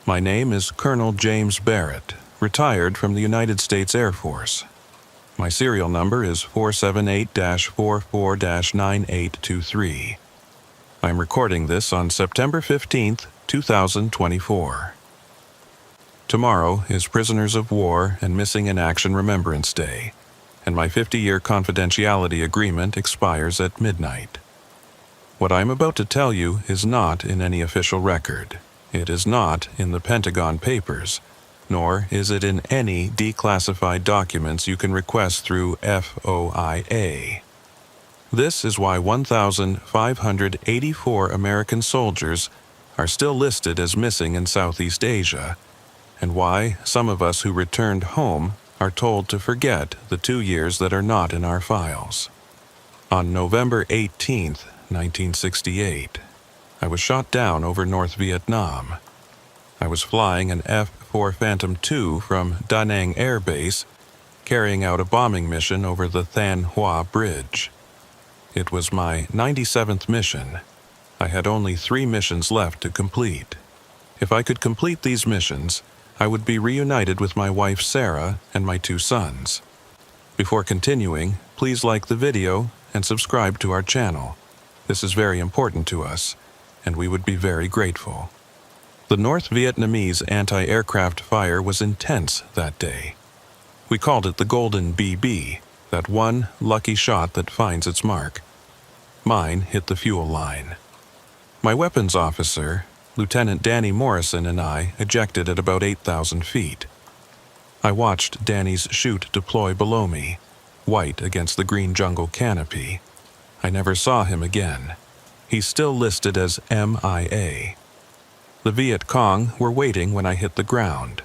My name is Colonel James Barrett, retired from the United States Air Force. My serial number is 478-44-9823. I'm recording this on September 15th, 2024. Tomorrow is Prisoners of War and Missing in Action Remembrance Day, and my 50-year confidentiality agreement expires at midnight. What I'm about to tell you is not in any official record. It is not in the Pentagon papers, nor is it in any declassified documents you can request through FOIA. This is why 1,584 American soldiers are still listed as missing in Southeast Asia, and why some of us who returned home are told to forget the 2 years that are not in our files. On November 18th, 1968, I was shot down over North Vietnam. I was flying an F-4 Phantom II from Da Nang Air Base, carrying out a bombing mission over the Than Hoa Bridge. It was my 97th mission. I had only 3 missions left to complete. If I could complete these missions, I would be reunited with my wife Sarah and my 2 sons. Before continuing, please like the video and subscribe to our channel. This is very important to us, and we would be very grateful. The North Vietnamese anti-aircraft fire was intense that day. We called it the Golden BB, that one lucky shot that finds its mark. Mine hit the fuel line. My weapons officer, Lieutenant Danny Morrison, and I ejected at about 8,000 feet. I watched Danny's chute deploy below me, white against the green jungle canopy. I never saw him again. He's still listed as MIA. The Viet Cong were waiting when I hit the ground.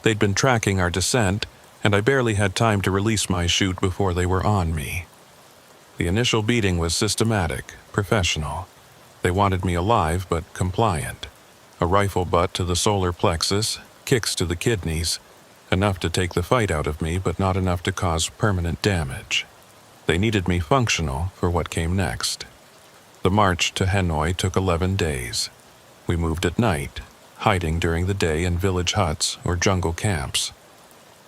They'd been tracking our descent, and I barely had time to release my chute before they were on me. The initial beating was systematic, professional. They wanted me alive but compliant. A rifle butt to the solar plexus, kicks to the kidneys, enough to take the fight out of me but not enough to cause permanent damage. They needed me functional for what came next. The march to Hanoi took 11 days. We moved at night, hiding during the day in village huts or jungle camps.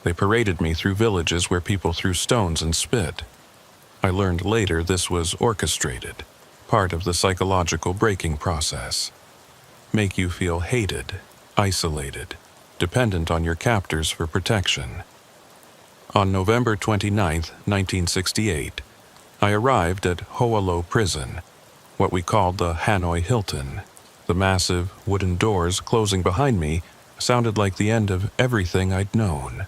They paraded me through villages where people threw stones and spit. I learned later this was orchestrated, part of the psychological breaking process. Make you feel hated, isolated, dependent on your captors for protection. On November 29, 1968, I arrived at Hoa Lo Prison, what we called the Hanoi Hilton. The massive wooden doors closing behind me sounded like the end of everything I'd known.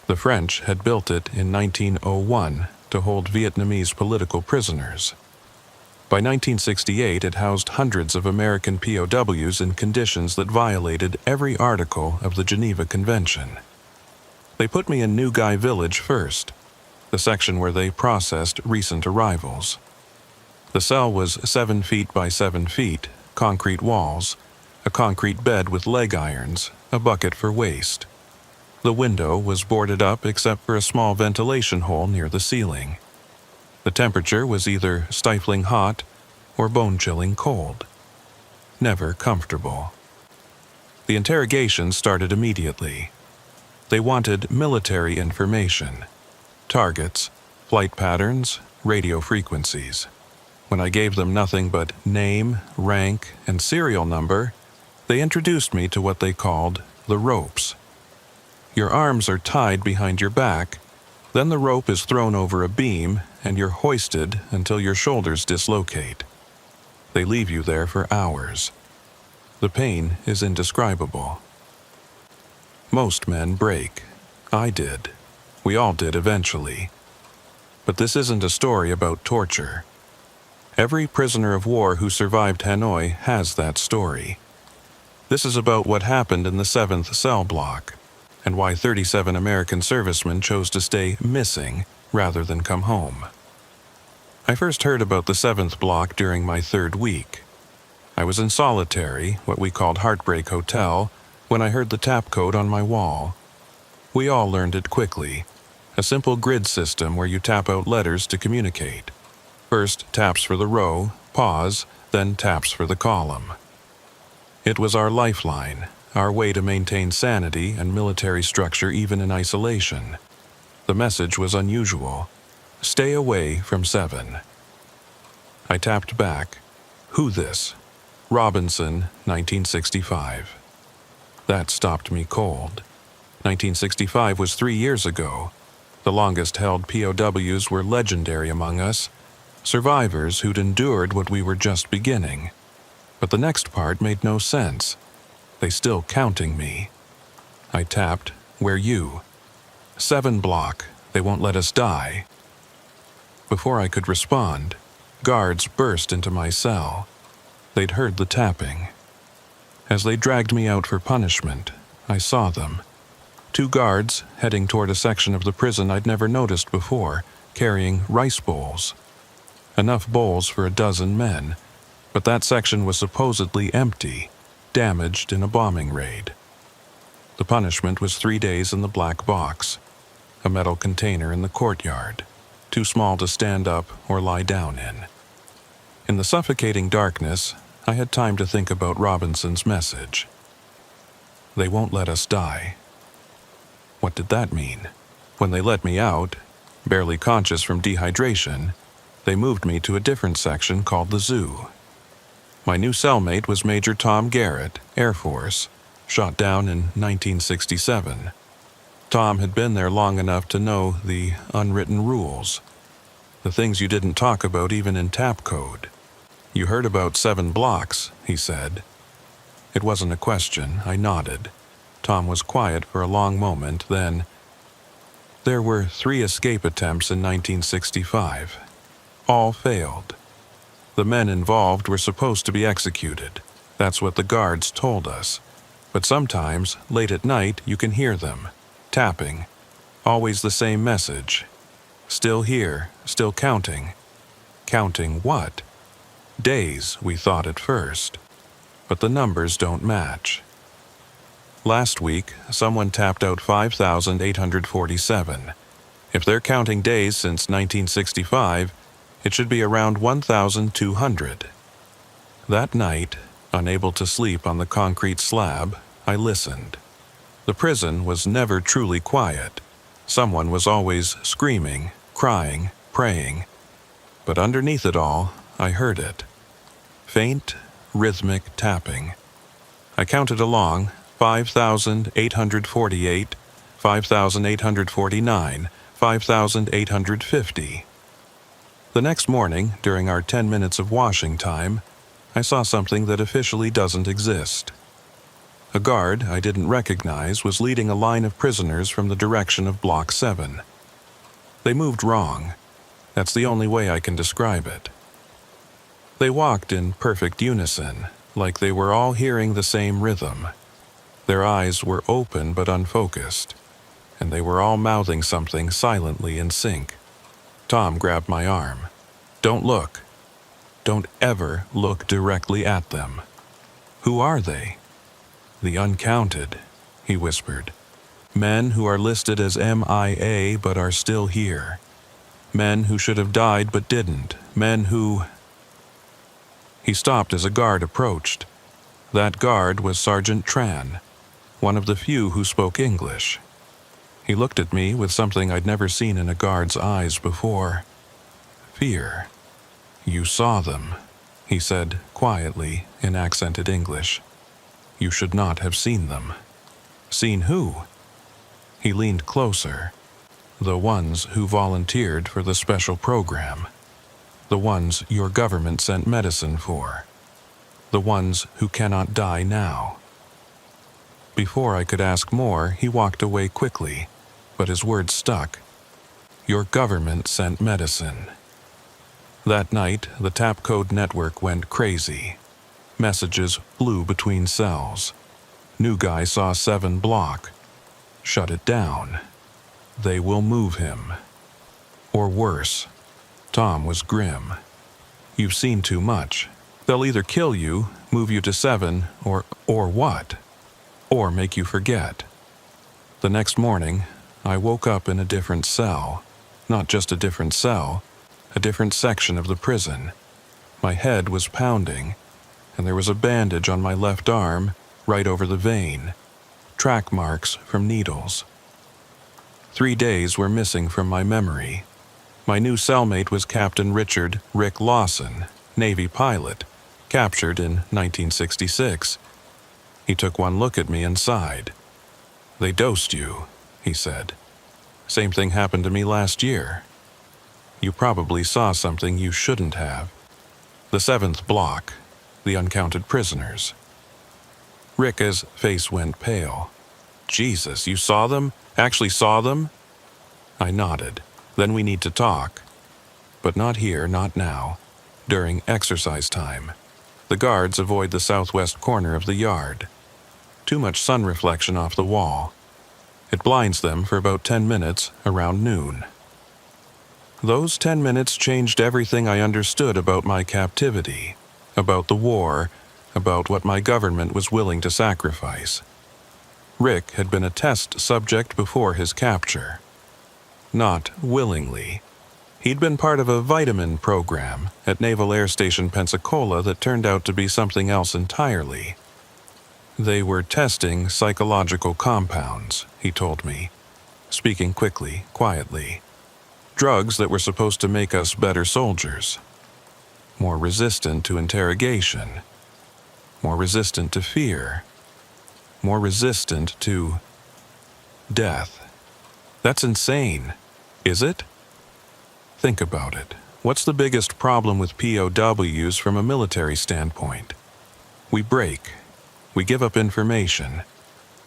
The French had built it in 1901 to hold Vietnamese political prisoners. By 1968, it housed hundreds of American POWs in conditions that violated every article of the Geneva Convention. They put me in New Guy Village first, the section where they processed recent arrivals. The cell was 7 feet by 7 feet, concrete walls, a concrete bed with leg irons, a bucket for waste. The window was boarded up except for a small ventilation hole near the ceiling. The temperature was either stifling hot or bone-chilling cold. Never comfortable. The interrogation started immediately. They wanted military information, targets, flight patterns, radio frequencies. When I gave them nothing but name, rank, and serial number, they introduced me to what they called the ropes. Your arms are tied behind your back, then the rope is thrown over a beam and you're hoisted until your shoulders dislocate. They leave you there for hours. The pain is indescribable. Most men break. I did. We all did eventually. But this isn't a story about torture. Every prisoner of war who survived Hanoi has that story. This is about what happened in the 7th cell block, and why 37 American servicemen chose to stay missing rather than come home. I first heard about the 7th block during my 3rd week. I was in solitary, what we called Heartbreak Hotel, when I heard the tap code on my wall. We all learned it quickly, a simple grid system where you tap out letters to communicate. First taps for the row, pause, then taps for the column. It was our lifeline, our way to maintain sanity and military structure even in isolation. The message was unusual. Stay away from 7. I tapped back. Who this? Robinson, 1965. That stopped me cold. 1965 was 3 years ago. The longest-held POWs were legendary among us, survivors who'd endured what we were just beginning. But the next part made no sense. They still counting me. I tapped, where you? 7 block, they won't let us die. Before I could respond, guards burst into my cell. They'd heard the tapping. As they dragged me out for punishment, I saw them. 2 guards heading toward a section of the prison I'd never noticed before, carrying rice bowls. Enough bowls for a dozen men, but that section was supposedly empty, damaged in a bombing raid. The punishment was 3 days in the black box, a metal container in the courtyard, too small to stand up or lie down in. In the suffocating darkness, I had time to think about Robinson's message. They won't let us die. What did that mean? When they let me out, barely conscious from dehydration, they moved me to a different section called the zoo. My new cellmate was Major Tom Garrett, Air Force, shot down in 1967. Tom had been there long enough to know the unwritten rules, the things you didn't talk about even in tap code. You heard about 7 blocks, he said. It wasn't a question. I nodded. Tom was quiet for a long moment, then, there were 3 escape attempts in 1965. All failed. The men involved were supposed to be executed. That's what the guards told us. But sometimes, late at night, you can hear them, tapping. Always the same message. Still here, still counting. Counting what? Days, we thought at first. But the numbers don't match. Last week, someone tapped out 5,847. If they're counting days since 1965, it should be around 1,200. That night, unable to sleep on the concrete slab, I listened. The prison was never truly quiet. Someone was always screaming, crying, praying. But underneath it all, I heard it. Faint, rhythmic tapping. I counted along, 5,848, 5,849, 5,850. The next morning, during our 10 minutes of washing time, I saw something that officially doesn't exist. A guard I didn't recognize was leading a line of prisoners from the direction of Block 7. They moved wrong. That's the only way I can describe it. They walked in perfect unison, like they were all hearing the same rhythm. Their eyes were open but unfocused, and they were all mouthing something silently in sync. Tom grabbed my arm. Don't look. Don't ever look directly at them. Who are they? The uncounted, he whispered. Men who are listed as MIA but are still here. Men who should have died but didn't. Men who... He stopped as a guard approached. That guard was Sergeant Tran, one of the few who spoke English. He looked at me with something I'd never seen in a guard's eyes before. Fear. You saw them, he said quietly in accented English. You should not have seen them. Seen who? He leaned closer. The ones who volunteered for the special program. The ones your government sent medicine for. The ones who cannot die now. Before I could ask more, he walked away quickly, but his words stuck. Your government sent medicine. That night, the tap code network went crazy. Messages flew between cells. New guy saw 7 block. Shut it down. They will move him. Or worse. Tom was grim. You've seen too much. They'll either kill you, move you to 7, or what? Or make you forget. The next morning, I woke up in a different cell. Not just a different cell, a different section of the prison. My head was pounding, and there was a bandage on my left arm, right over the vein, track marks from needles. 3 days were missing from my memory. My new cellmate was Captain Richard "Rick" Lawson, Navy pilot, captured in 1966. He took one look at me and sighed. "They dosed you," he said. "Same thing happened to me last year. You probably saw something you shouldn't have. The 7th block, the uncounted prisoners." Rick's face went pale. "Jesus, you saw them? Actually saw them?" I nodded. "Then we need to talk. But not here, not now. During exercise time. The guards avoid the southwest corner of the yard. Too much sun reflection off the wall. It blinds them for about 10 minutes around noon." Those 10 minutes changed everything I understood about my captivity, about the war, about what my government was willing to sacrifice. Rick had been a test subject before his capture. Not willingly. He'd been part of a vitamin program at Naval Air Station Pensacola that turned out to be something else entirely. They were testing psychological compounds, he told me, speaking quickly, quietly. Drugs that were supposed to make us better soldiers. More resistant to interrogation. More resistant to fear. More resistant to death. That's insane, is it? Think about it. What's the biggest problem with POWs from a military standpoint? We break. We give up information.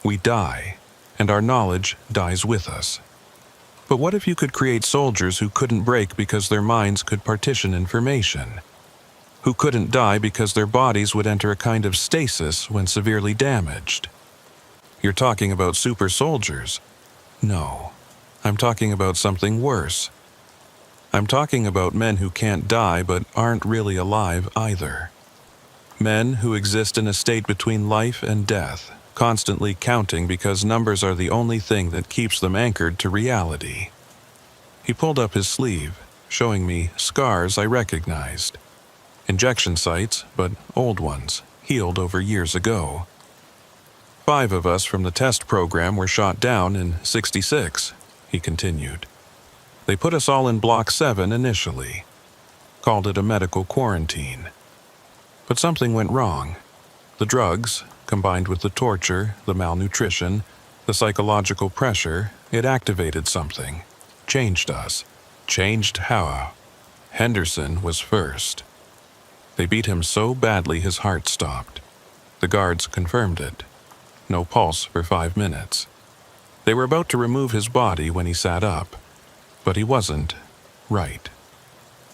We die, and our knowledge dies with us. But what if you could create soldiers who couldn't break because their minds could partition information? Who couldn't die because their bodies would enter a kind of stasis when severely damaged? You're talking about super soldiers. No, I'm talking about something worse. I'm talking about men who can't die but aren't really alive either. Men who exist in a state between life and death, constantly counting because numbers are the only thing that keeps them anchored to reality. He pulled up his sleeve, showing me scars I recognized. Injection sites, but old ones, healed over years ago. 5 of us from the test program were shot down in '66, he continued. They put us all in Block 7 initially. Called it a medical quarantine. But something went wrong. The drugs, combined with the torture, the malnutrition, the psychological pressure, it activated something. Changed us. Changed how? Henderson was first. They beat him so badly his heart stopped. The guards confirmed it. No pulse for 5 minutes. They were about to remove his body when he sat up. But he wasn't right.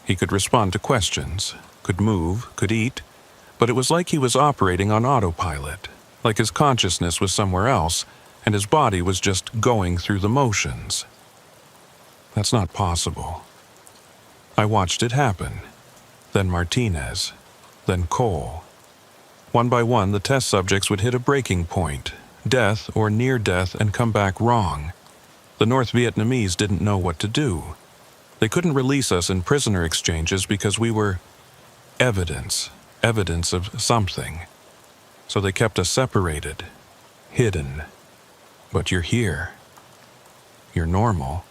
He could respond to questions, could move, could eat, but it was like he was operating on autopilot, like his consciousness was somewhere else, and his body was just going through the motions. That's not possible. I watched it happen. Then Martinez. Then Cole. One by one, the test subjects would hit a breaking point, death or near death, and come back wrong. The North Vietnamese didn't know what to do. They couldn't release us in prisoner exchanges because we were evidence of something. So they kept us separated, hidden. But you're here. You're normal.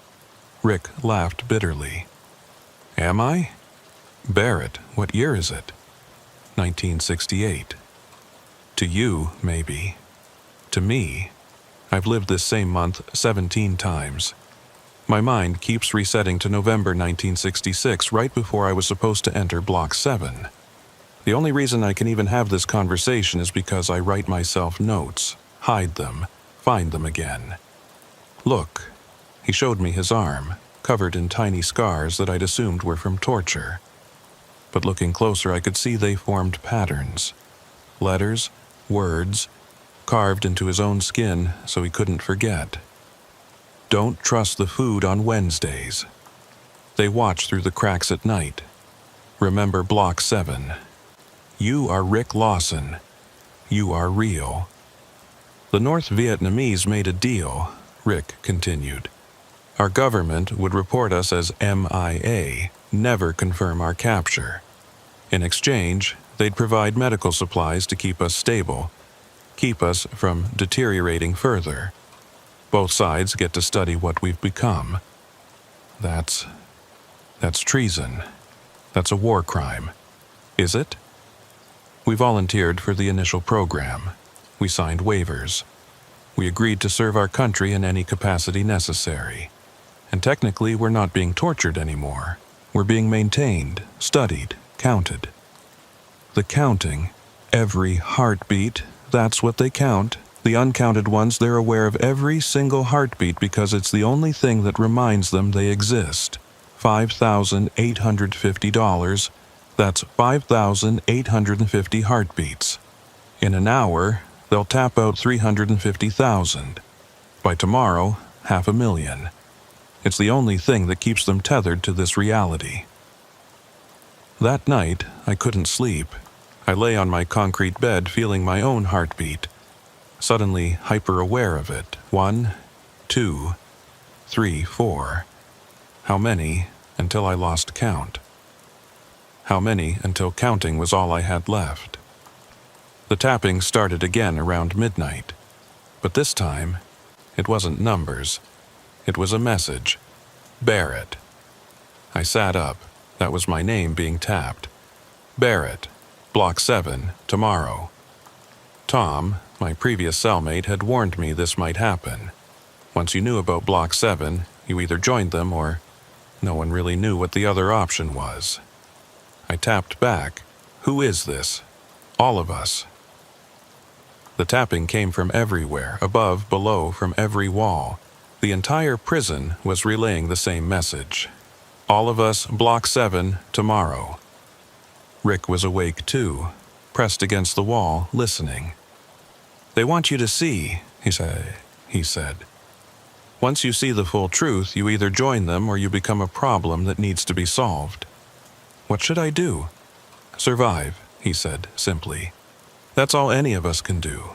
Rick laughed bitterly. Am I? Barrett, what year is it? 1968. To you, maybe. To me, I've lived this same month 17 times. My mind keeps resetting to November 1966, right before I was supposed to enter Block 7. The only reason I can even have this conversation is because I write myself notes, hide them, find them again. Look, he showed me his arm, covered in tiny scars that I'd assumed were from torture. But looking closer, I could see they formed patterns. Letters, words, carved into his own skin so he couldn't forget. Don't trust the food on Wednesdays. They watch through the cracks at night. Remember Block 7. You are Rick Lawson. You are real. The North Vietnamese made a deal, Rick continued. Our government would report us as MIA, never confirm our capture. In exchange, they'd provide medical supplies to keep us stable. keep us from deteriorating further. Both sides get to study what we've become. That's treason. That's a war crime. Is it? We volunteered for the initial program. We signed waivers. We agreed to serve our country in any capacity necessary. And technically, we're not being tortured anymore. We're being maintained, studied, counted. The counting, every heartbeat, that's what they count. The uncounted ones, they're aware of every single heartbeat because it's the only thing that reminds them they exist. $5,850. That's 5,850 heartbeats. In an hour, they'll tap out 350,000. By tomorrow, 500,000. It's the only thing that keeps them tethered to this reality. That night, I couldn't sleep. I lay on my concrete bed feeling my own heartbeat, suddenly hyper-aware of it. 1, 2, 3, 4. How many until I lost count? How many until counting was all I had left? The tapping started again around midnight, but this time, it wasn't numbers. It was a message. Barrett. I sat up. That was my name being tapped. Barrett, Block 7, tomorrow. Tom, my previous cellmate, had warned me this might happen. Once you knew about Block 7, you either joined them or no one really knew what the other option was. I tapped back. Who is this? All of us. The tapping came from everywhere, above, below, from every wall. The entire prison was relaying the same message. All of us, Block 7, tomorrow. Rick was awake too, pressed against the wall, listening. They want you to see, he said. Once you see the full truth, you either join them or you become a problem that needs to be solved. What should I do? Survive, he said, simply. That's all any of us can do.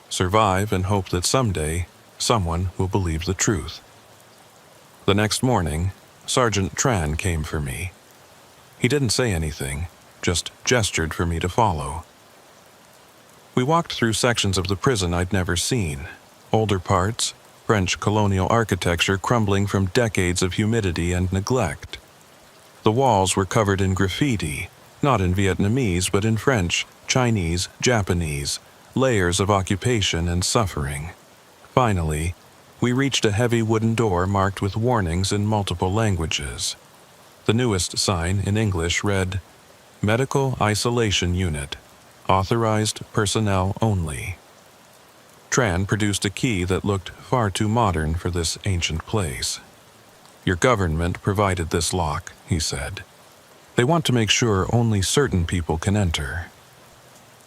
Survive and hope that someday, someone will believe the truth. The next morning, Sergeant Tran came for me. He didn't say anything, just gestured for me to follow. We walked through sections of the prison I'd never seen. Older parts, French colonial architecture crumbling from decades of humidity and neglect. The walls were covered in graffiti, not in Vietnamese but in French, Chinese, Japanese, layers of occupation and suffering. Finally, we reached a heavy wooden door marked with warnings in multiple languages. The newest sign in English read, Medical Isolation Unit, Authorized Personnel Only. Tran produced a key that looked far too modern for this ancient place. Your government provided this lock, he said. They want to make sure only certain people can enter.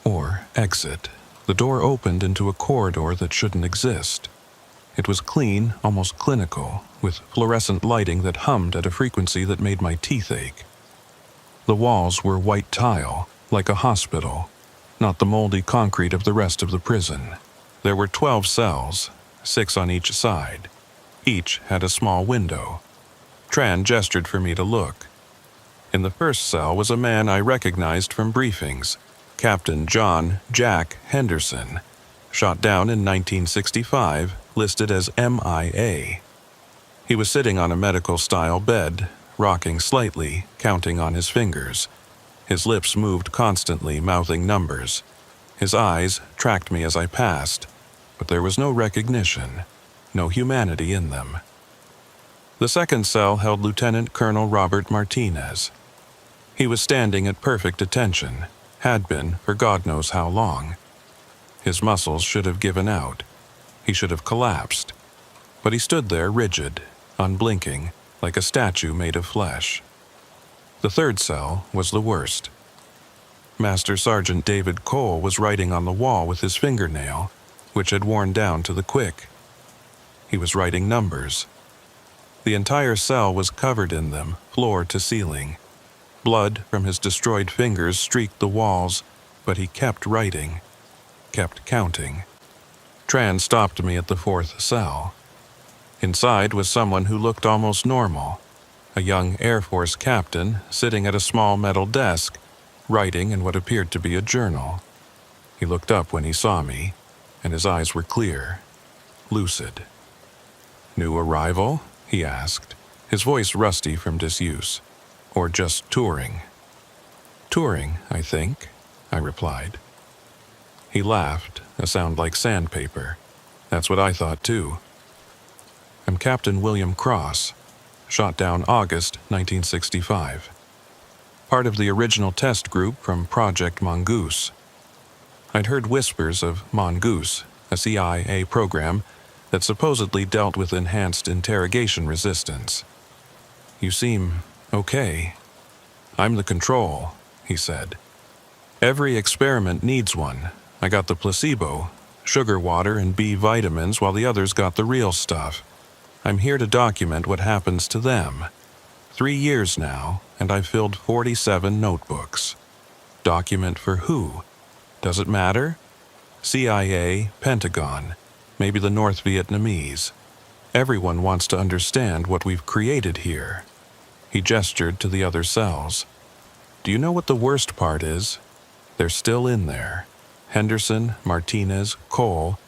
Or exit. The door opened into a corridor that shouldn't exist. It was clean, almost clinical, with fluorescent lighting that hummed at a frequency that made my teeth ache. The walls were white tile, like a hospital, not the moldy concrete of the rest of the prison. There were 12 cells, 6 on each side. Each had a small window. Tran gestured for me to look. In the first cell was a man I recognized from briefings, Captain John Jack Henderson, shot down in 1965, listed as MIA. He was sitting on a medical-style bed, rocking slightly, counting on his fingers. His lips moved constantly, mouthing numbers. His eyes tracked me as I passed, but there was no recognition, no humanity in them. The second cell held Lieutenant Colonel Robert Martinez. He was standing at perfect attention, had been for God knows how long. His muscles should have given out. He should have collapsed. But he stood there rigid, unblinking, like a statue made of flesh. The third cell was the worst. Master Sergeant David Cole was writing on the wall with his fingernail, which had worn down to the quick. He was writing numbers. The entire cell was covered in them, floor to ceiling. Blood from his destroyed fingers streaked the walls, but he kept writing, kept counting. Tran stopped me at the fourth cell. Inside was someone who looked almost normal, a young Air Force captain sitting at a small metal desk, writing in what appeared to be a journal. He looked up when he saw me, and his eyes were clear, lucid. "New arrival?" he asked, his voice rusty from disuse. "Or just touring?" "Touring, I think," I replied. He laughed, a sound like sandpaper. "That's what I thought too. I'm Captain William Cross, shot down August 1965. Part of the original test group from Project Mongoose. I'd heard whispers of Mongoose, a CIA program that supposedly dealt with enhanced interrogation resistance. "You seem okay." "I'm the control," he said. "Every experiment needs one. I got the placebo, sugar water and B vitamins, while the others got the real stuff. I'm here to document what happens to them. 3 years now, and I've filled 47 notebooks. Document for who? Does it matter? CIA, Pentagon, maybe the North Vietnamese. Everyone wants to understand what we've created here." He gestured to the other cells. "Do you know what the worst part is? They're still in there. Henderson, Martinez, Cole.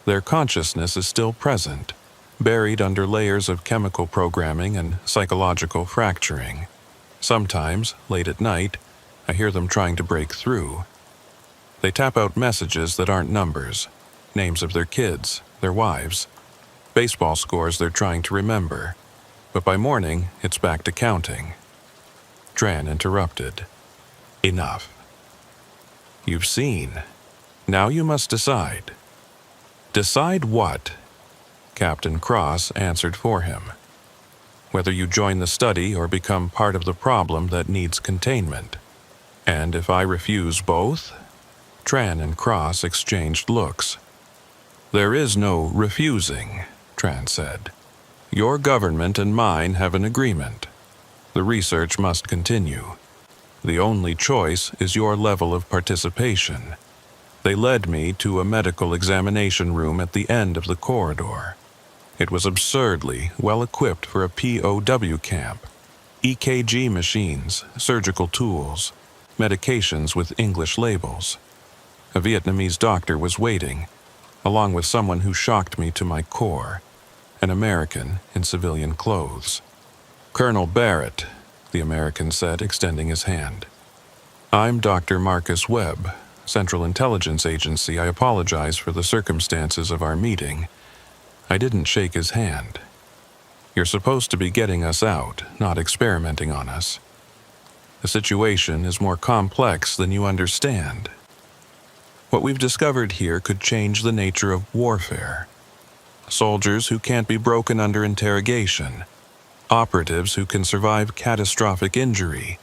Their consciousness is still present, buried under layers of chemical programming and psychological fracturing. Sometimes, late at night, I hear them trying to break through. They tap out messages that aren't numbers, names of their kids, their wives, baseball scores they're trying to remember. But by morning, it's back to counting." Tran interrupted. "Enough. You've seen. Now you must decide." "Decide what?" Captain Cross answered for him. "Whether you join the study or become part of the problem that needs containment. And if I refuse both?" Tran and Cross exchanged looks. "There is no refusing," Tran said. "Your government and mine have an agreement. The research must continue. The only choice is your level of participation." They led me to a medical examination room at the end of the corridor. It was absurdly well equipped for a POW camp. EKG machines, surgical tools, medications with English labels. A Vietnamese doctor was waiting, along with someone who shocked me to my core, an American in civilian clothes. "Colonel Barrett," the American said, extending his hand. "I'm Dr. Marcus Webb, Central Intelligence Agency. I apologize for the circumstances of our meeting. I didn't shake his hand. You're supposed to be getting us out, not experimenting on us. The situation is more complex than you understand. What we've discovered here could change the nature of warfare. Soldiers who can't be broken under interrogation. Operatives who can survive catastrophic injury.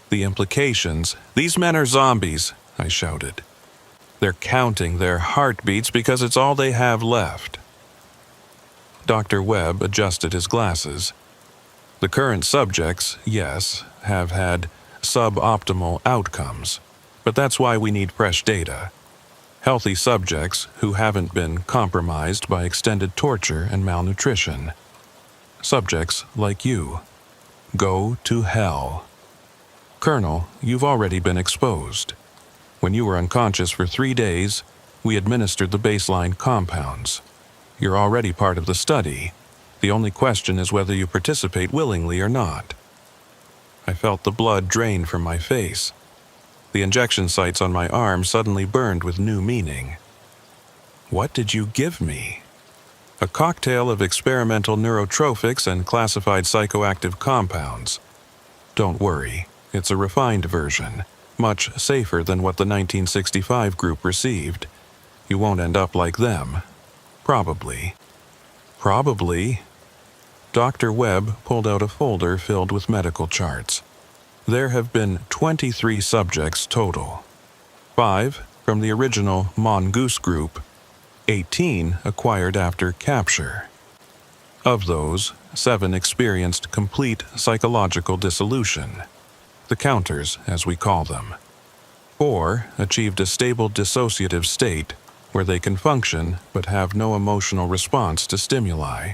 The implications— These men are zombies," I shouted. "They're counting their heartbeats because it's all they have left." Dr. Webb adjusted his glasses. "The current subjects, yes, have had suboptimal outcomes, but that's why we need fresh data. Healthy subjects who haven't been compromised by extended torture and malnutrition. Subjects like you. Go to hell. Colonel, you've already been exposed. When you were unconscious for 3 days, we administered the baseline compounds. You're already part of the study. The only question is whether you participate willingly or not." I felt the blood drain from my face. The injection sites on my arm suddenly burned with new meaning. "What did you give me?" "A cocktail of experimental neurotropics and classified psychoactive compounds. Don't worry, it's a refined version, much safer than what the 1965 group received. You won't end up like them. Probably." "Probably?" Dr. Webb pulled out a folder filled with medical charts. "There have been 23 subjects total. 5 from the original Mongoose group, 18 acquired after capture. Of those, 7 experienced complete psychological dissolution, the counters as we call them. 4 achieved a stable dissociative state where they can function but have no emotional response to stimuli.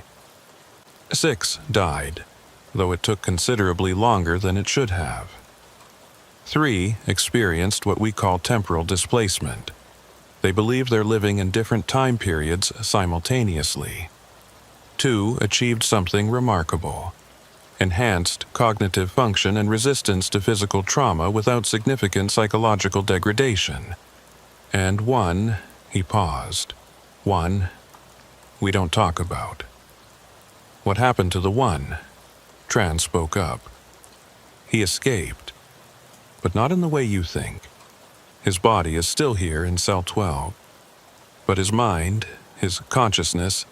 6 died, though it took considerably longer than it should have. 3 experienced what we call temporal displacement, They believe they're living in different time periods simultaneously. 2 achieved something remarkable: enhanced cognitive function and resistance to physical trauma without significant psychological degradation. And 1, he paused. 1, we don't talk about. What happened to the 1? Tran spoke up. He escaped, but not in the way you think. His body is still here in cell 12, but his mind, his consciousness,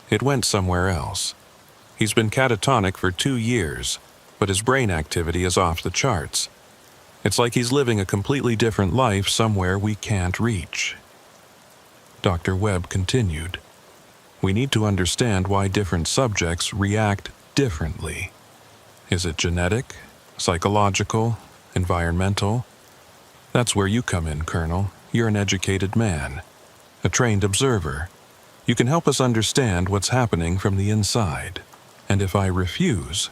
it went somewhere else. He's been catatonic for 2 years, but his brain activity is off the charts. It's like he's living a completely different life somewhere we can't reach. Dr. Webb continued. We need to understand why different subjects react differently. Is it genetic, psychological, environmental? That's where you come in, Colonel. You're an educated man, a trained observer. You can help us understand what's happening from the inside. And if I refuse,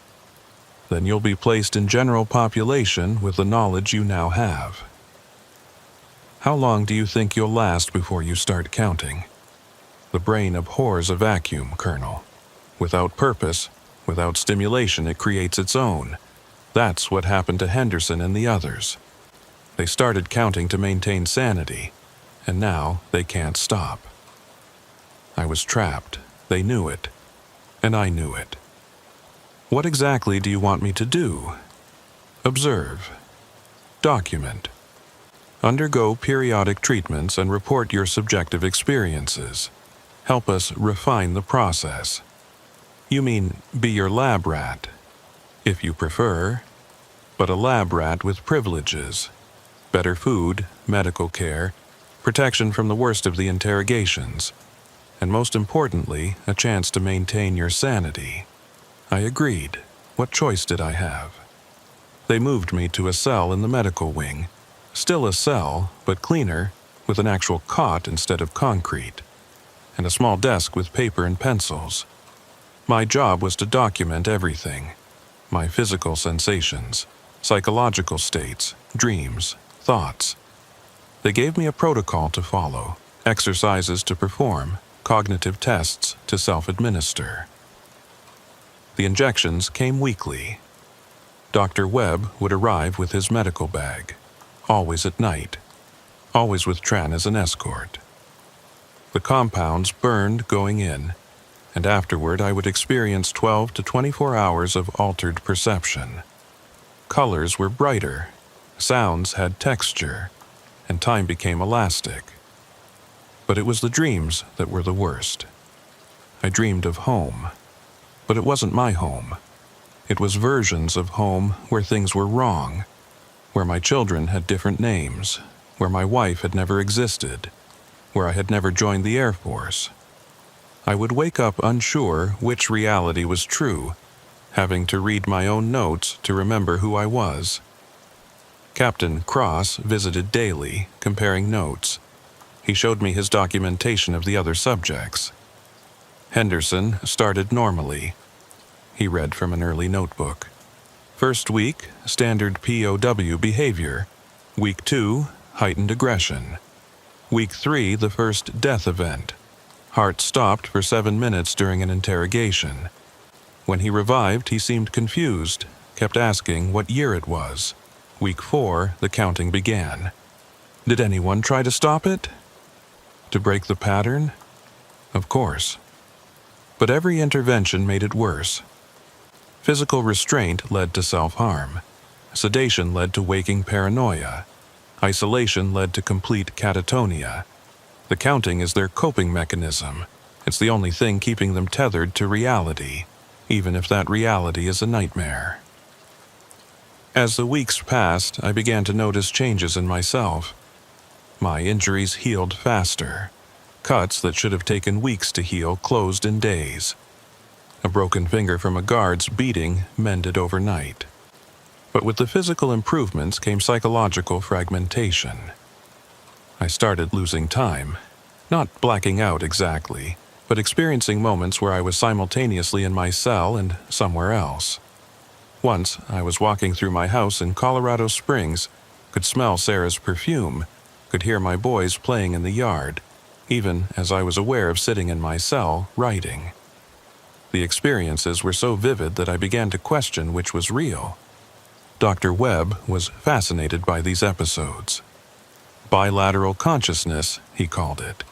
then you'll be placed in general population with the knowledge you now have. How long do you think you'll last before you start counting? The brain abhors a vacuum, Colonel. Without purpose, without stimulation, it creates its own. That's what happened to Henderson and the others. They started counting to maintain sanity, and now they can't stop. I was trapped. They knew it, and I knew it. What exactly do you want me to do? Observe. Document. Undergo periodic treatments and report your subjective experiences. Help us refine the process. You mean be your lab rat, if you prefer, but a lab rat with privileges. Better food, medical care, protection from the worst of the interrogations, and most importantly, a chance to maintain your sanity. I agreed. What choice did I have? They moved me to a cell in the medical wing. Still a cell, but cleaner, with an actual cot instead of concrete, and a small desk with paper and pencils. My job was to document everything: my physical sensations, psychological states, dreams, thoughts. They gave me a protocol to follow, exercises to perform, cognitive tests to self-administer. The injections came weekly. Dr. Webb would arrive with his medical bag, always at night, always with Tran as an escort. The compounds burned going in, and afterward I would experience 12 to 24 hours of altered perception. Colors were brighter, sounds had texture, and time became elastic. But it was the dreams that were the worst. I dreamed of home, but it wasn't my home. It was versions of home where things were wrong, where my children had different names, where my wife had never existed, where I had never joined the Air Force. I would wake up unsure which reality was true, having to read my own notes to remember who I was. Captain Cross visited daily, comparing notes. He showed me his documentation of the other subjects. Henderson started normally. He read from an early notebook. First week, standard POW behavior. Week 2, heightened aggression. Week 3, the first death event. Heart stopped for 7 minutes during an interrogation. When he revived, he seemed confused, kept asking what year it was. Week 4, the counting began. Did anyone try to stop it? To break the pattern? Of course. But every intervention made it worse. Physical restraint led to self-harm. Sedation led to waking paranoia. Isolation led to complete catatonia. The counting is their coping mechanism. It's the only thing keeping them tethered to reality, even if that reality is a nightmare. As the weeks passed, I began to notice changes in myself. My injuries healed faster. Cuts that should have taken weeks to heal closed in days. A broken finger from a guard's beating mended overnight. But with the physical improvements came psychological fragmentation. I started losing time, not blacking out exactly, but experiencing moments where I was simultaneously in my cell and somewhere else. Once, I was walking through my house in Colorado Springs, could smell Sarah's perfume, could hear my boys playing in the yard, even as I was aware of sitting in my cell writing. The experiences were so vivid that I began to question which was real. Dr. Webb was fascinated by these episodes. Bilateral consciousness, he called it.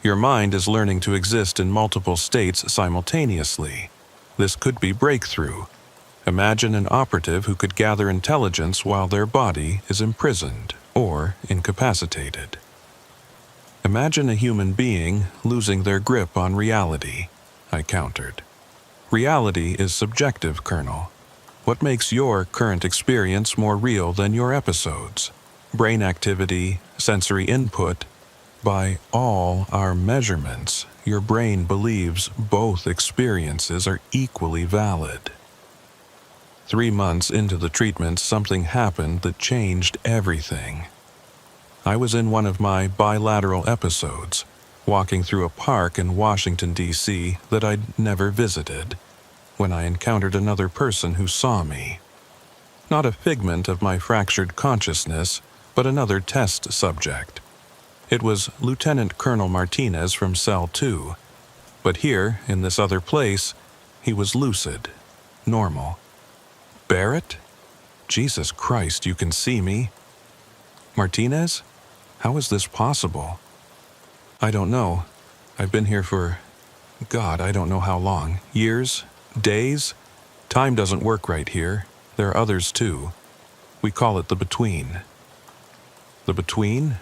Your mind is learning to exist in multiple states simultaneously. This could be breakthrough. Imagine an operative who could gather intelligence while their body is imprisoned or incapacitated. Imagine a human being losing their grip on reality, I countered. Reality is subjective, Colonel. What makes your current experience more real than your episodes? Brain activity, sensory input. By all our measurements, your brain believes both experiences are equally valid. 3 months into the treatment, something happened that changed everything. I was in one of my bilateral episodes, walking through a park in Washington, D.C. that I'd never visited, when I encountered another person who saw me. Not a figment of my fractured consciousness, but another test subject. It was Lieutenant Colonel Martinez from Cell 2, but here, in this other place, he was lucid, normal. Barrett? Jesus Christ, you can see me. Martinez? How is this possible? I don't know. I've been here for, God, I don't know how long. Years? Days? Time doesn't work right here. There are others too. We call it the between. The between?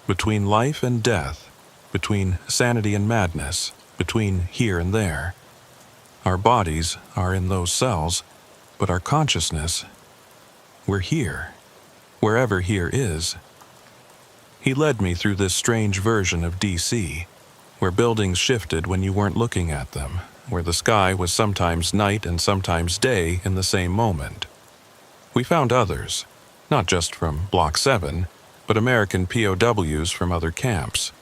Between life and death, between sanity and madness, between here and there. Our bodies are in those cells, but our consciousness, we're here, wherever here is. He led me through this strange version of DC, where buildings shifted when you weren't looking at them, where the sky was sometimes night and sometimes day in the same moment. We found others, not just from Block 7, but American POWs from other camps,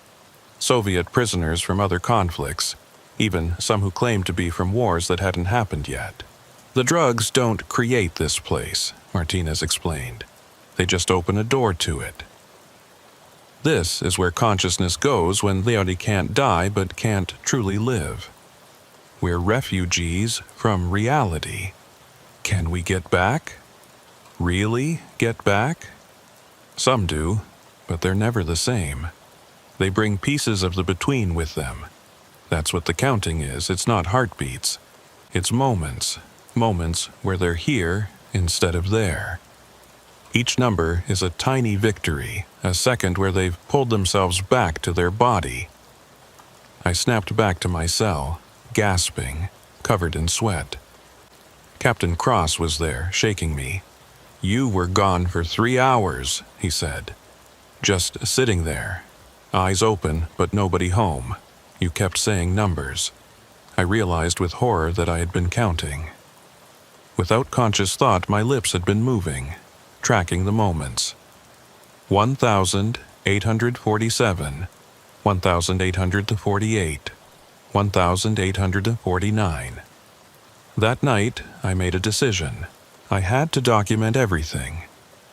Soviet prisoners from other conflicts, even some who claimed to be from wars that hadn't happened yet. The drugs don't create this place, Martinez explained. They just open a door to it. This is where consciousness goes when Leone can't die but can't truly live. We're refugees from reality. Can we get back? Really get back? Some do, but they're never the same. They bring pieces of the between with them. That's what the counting is. It's not heartbeats. It's moments. Moments where they're here instead of there. Each number is a tiny victory, a second where they've pulled themselves back to their body. I snapped back to my cell, gasping, covered in sweat. Captain Cross was there, shaking me. You were gone for 3 hours, he said. Just sitting there, eyes open but nobody home. You kept saying numbers. I realized with horror that I had been counting. Without conscious thought, my lips had been moving, tracking the moments. 1,847, 1,848, 1,849. That night, I made a decision. I had to document everything,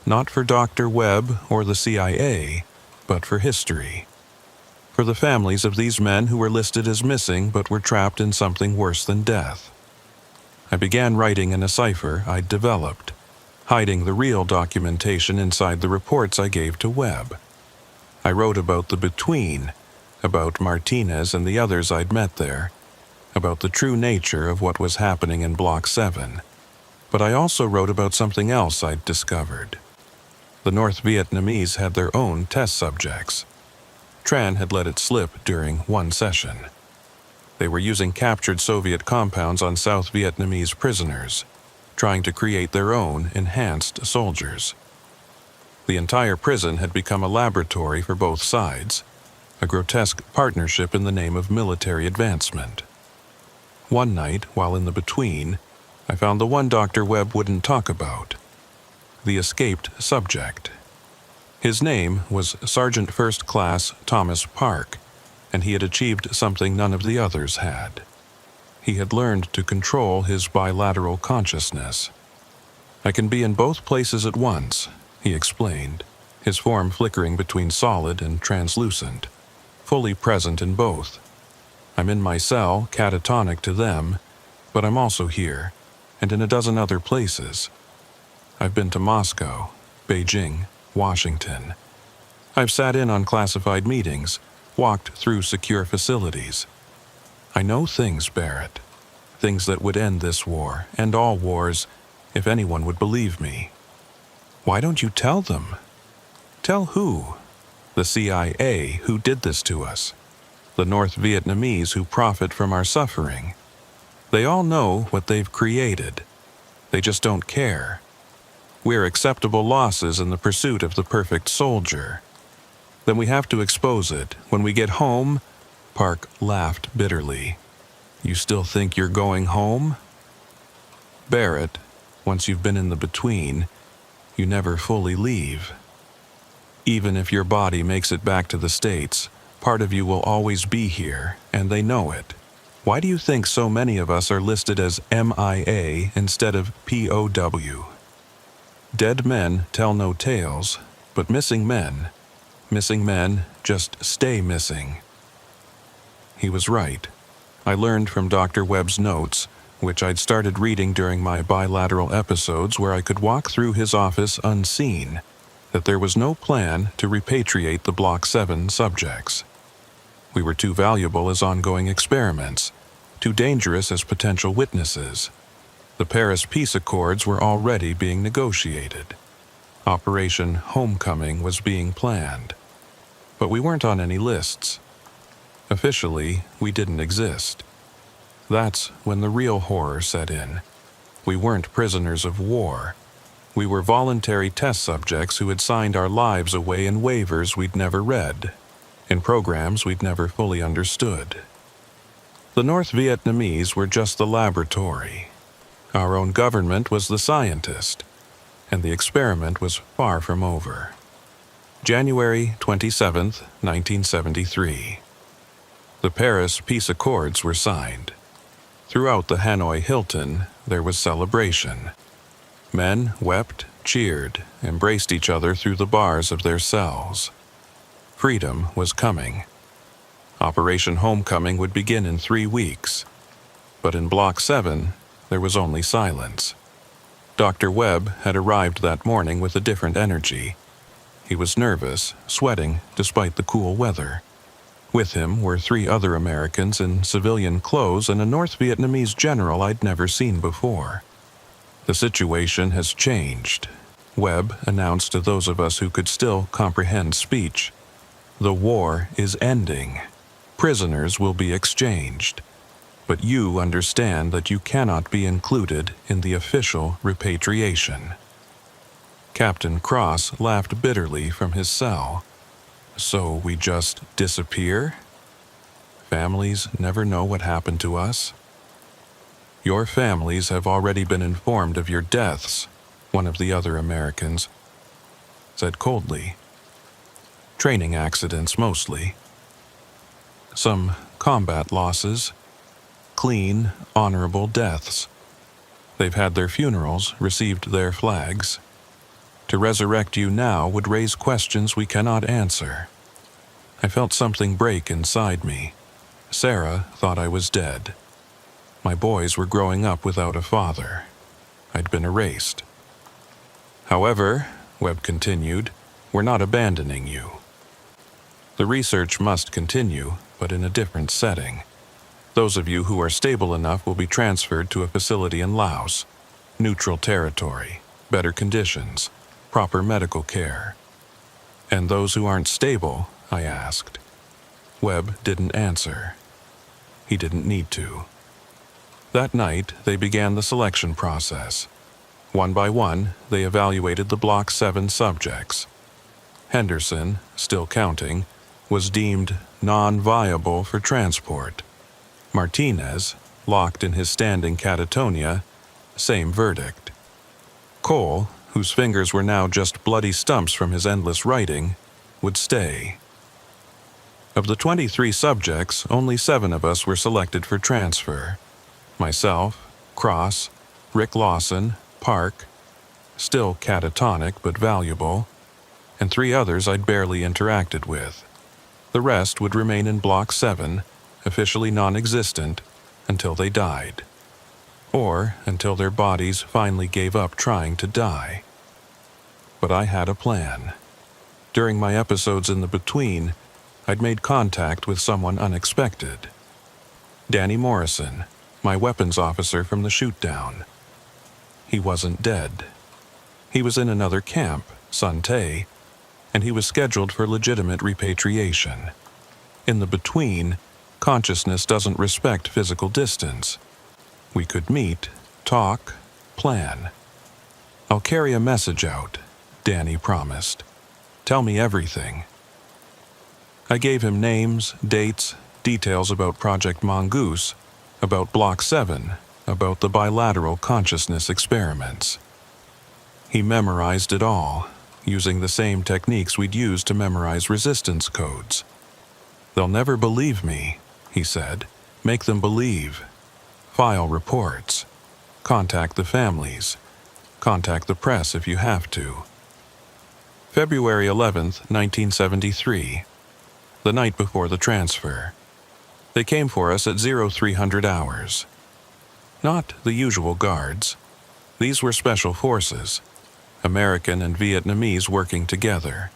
not for Dr. Webb or the CIA, but for history. For the families of these men who were listed as missing but were trapped in something worse than death. I began writing in a cipher I'd developed, hiding the real documentation inside the reports I gave to Webb. I wrote about the between, about Martinez and the others I'd met there, about the true nature of what was happening in Block 7. But I also wrote about something else I'd discovered. The North Vietnamese had their own test subjects. Tran had let it slip during one session. They were using captured Soviet compounds on South Vietnamese prisoners, trying to create their own enhanced soldiers. The entire prison had become a laboratory for both sides, a grotesque partnership in the name of military advancement. One night, while in the between, I found the one Dr. Webb wouldn't talk about, the escaped subject. His name was Sergeant First Class Thomas Park, and he had achieved something none of the others had. He had learned to control his bilateral consciousness. I can be in both places at once, he explained, his form flickering between solid and translucent, fully present in both. I'm in my cell, catatonic to them, but I'm also here, and in a dozen other places. I've been to Moscow, Beijing, Washington. I've sat in on classified meetings, walked through secure facilities. I know things, Barrett. Things that would end this war, and all wars, if anyone would believe me. Why don't you tell them? Tell who? The CIA who did this to us. The North Vietnamese who profit from our suffering. They all know what they've created. They just don't care. We're acceptable losses in the pursuit of the perfect soldier. Then we have to expose it. When we get home, Park laughed bitterly. You still think you're going home? Barrett, once you've been in the between, you never fully leave. Even if your body makes it back to the States, part of you will always be here, and they know it. Why do you think so many of us are listed as MIA instead of POW? Dead men tell no tales, but missing men just stay missing. He was right. I learned from Dr. Webb's notes, which I'd started reading during my bilateral episodes where I could walk through his office unseen, that there was no plan to repatriate the Block 7 subjects. We were too valuable as ongoing experiments, too dangerous as potential witnesses. The Paris Peace Accords were already being negotiated. Operation Homecoming was being planned. But we weren't on any lists. Officially, we didn't exist. That's when the real horror set in. We weren't prisoners of war. We were voluntary test subjects who had signed our lives away in waivers we'd never read, in programs we'd never fully understood. The North Vietnamese were just the laboratory. Our own government was the scientist, and the experiment was far from over. January 27, 1973. The Paris Peace Accords were signed. Throughout the Hanoi Hilton, there was celebration. Men wept, cheered, embraced each other through the bars of their cells. Freedom was coming. Operation Homecoming would begin in 3 weeks. But in Block 7, there was only silence. Dr. Webb had arrived that morning with a different energy. He was nervous, sweating despite the cool weather. With him were 3 other Americans in civilian clothes and a North Vietnamese general I'd never seen before. The situation has changed, Webb announced to those of us who could still comprehend speech. The war is ending. Prisoners will be exchanged. But you understand that you cannot be included in the official repatriation. Captain Cross laughed bitterly from his cell. So we just disappear? Families never know what happened to us? Your families have already been informed of your deaths, one of the other Americans said coldly. Training accidents mostly. Some combat losses. Clean, honorable deaths. They've had their funerals, received their flags. To resurrect you now would raise questions we cannot answer. I felt something break inside me. Sarah thought I was dead. My boys were growing up without a father. I'd been erased. However, Webb continued, we're not abandoning you. The research must continue, but in a different setting. Those of you who are stable enough will be transferred to a facility in Laos. Neutral territory, better conditions, proper medical care. And those who aren't stable, I asked. Webb didn't answer. He didn't need to. That night, they began the selection process. One by one, they evaluated the Block 7 subjects. Henderson, still counting, was deemed non-viable for transport. Martinez, locked in his standing catatonia, same verdict. Cole, whose fingers were now just bloody stumps from his endless writing, would stay. Of the 23 subjects, only 7 of us were selected for transfer. Myself, Cross, Rick Lawson, Park, still catatonic but valuable, and 3 others I'd barely interacted with. The rest would remain in Block 7, officially non-existent, until they died. Or until their bodies finally gave up trying to die. But I had a plan. During my episodes in the between, I'd made contact with someone unexpected. Danny Morrison, my weapons officer from the shoot-down. He wasn't dead. He was in another camp, Sun Tay, and he was scheduled for legitimate repatriation. In the between, consciousness doesn't respect physical distance. We could meet, talk, plan. "I'll carry a message out," Danny promised. "Tell me everything." I gave him names, dates, details about Project Mongoose, about Block 7, about the bilateral consciousness experiments. He memorized it all, using the same techniques we'd used to memorize resistance codes. "They'll never believe me," he said. "Make them believe. File reports. Contact the families. Contact the press if you have to." February 11th, 1973. The night before the transfer. They came for us at 0300 hours. Not the usual guards. These were special forces, American and Vietnamese working together.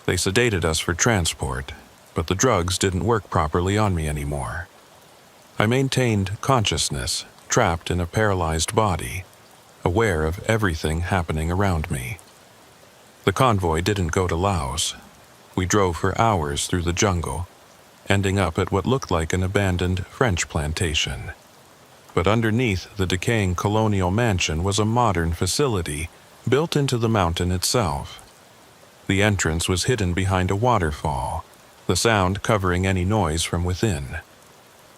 They sedated us for transport, but the drugs didn't work properly on me anymore. I maintained consciousness, trapped in a paralyzed body, aware of everything happening around me. The convoy didn't go to Laos. We drove for hours through the jungle, ending up at what looked like an abandoned French plantation. But underneath the decaying colonial mansion was a modern facility built into the mountain itself. The entrance was hidden behind a waterfall, the sound covering any noise from within.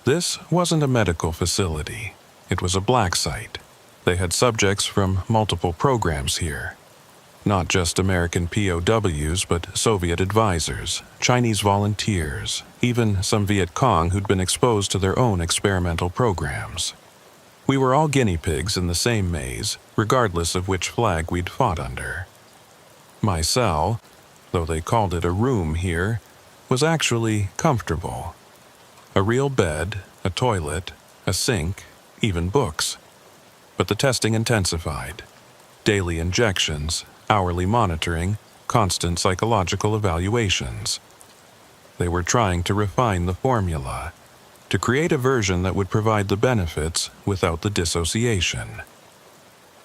This wasn't a medical facility. It was a black site. They had subjects from multiple programs here. Not just American POWs, but Soviet advisors, Chinese volunteers, even some Viet Cong who'd been exposed to their own experimental programs. We were all guinea pigs in the same maze, regardless of which flag we'd fought under. My cell, though they called it a room here, was actually comfortable. A real bed, a toilet, a sink, even books. But the testing intensified. Daily injections, hourly monitoring, constant psychological evaluations. They were trying to refine the formula, to create a version that would provide the benefits without the dissociation.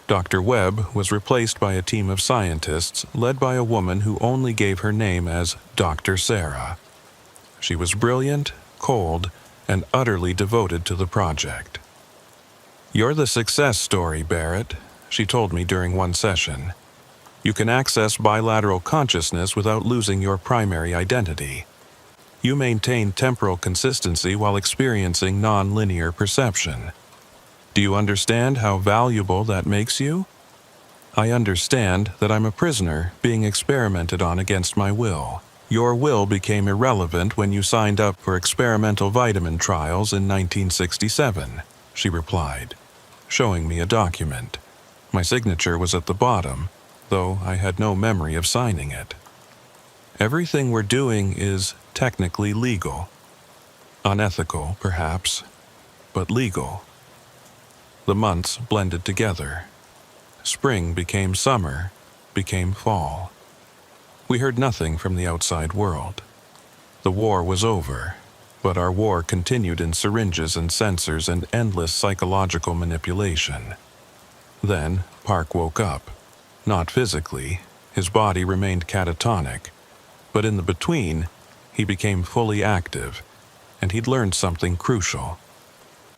Dr. Webb was replaced by a team of scientists led by a woman who only gave her name as Dr. Sarah. She was brilliant, cold, and utterly devoted to the project. "You're the success story, Barrett," she told me during one session. "You can access bilateral consciousness without losing your primary identity. You maintain temporal consistency while experiencing non-linear perception. Do you understand how valuable that makes you?" "I understand that I'm a prisoner being experimented on against my will. Your will became irrelevant when you signed up for experimental vitamin trials in 1967, she replied, showing me a document. My signature was at the bottom, though I had no memory of signing it. "Everything we're doing is technically legal. Unethical, perhaps, but legal." The months blended together. Spring became summer, became fall. We heard nothing from the outside world. The war was over, but our war continued in syringes and sensors and endless psychological manipulation. Then Park woke up. Not physically, his body remained catatonic, but in the between, he became fully active, and he'd learned something crucial.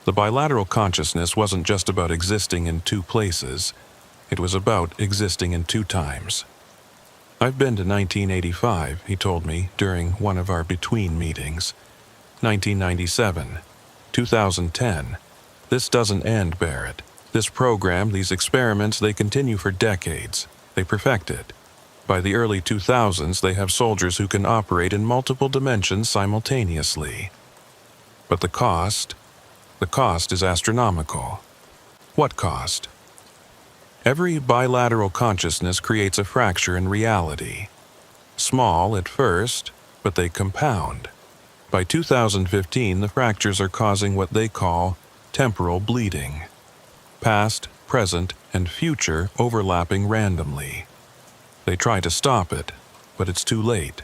The bilateral consciousness wasn't just about existing in two places, it was about existing in two times. "I've been to 1985, he told me during one of our between meetings. 1997, 2010. This doesn't end, Barrett. This program, these experiments, they continue for decades. They perfect it. By the early 2000s, they have soldiers who can operate in multiple dimensions simultaneously. But the cost is astronomical." "What cost?" "Every bilateral consciousness creates a fracture in reality. Small at first, but they compound. By 2015, the fractures are causing what they call temporal bleeding. Past, present, and future overlapping randomly. They try to stop it, but it's too late.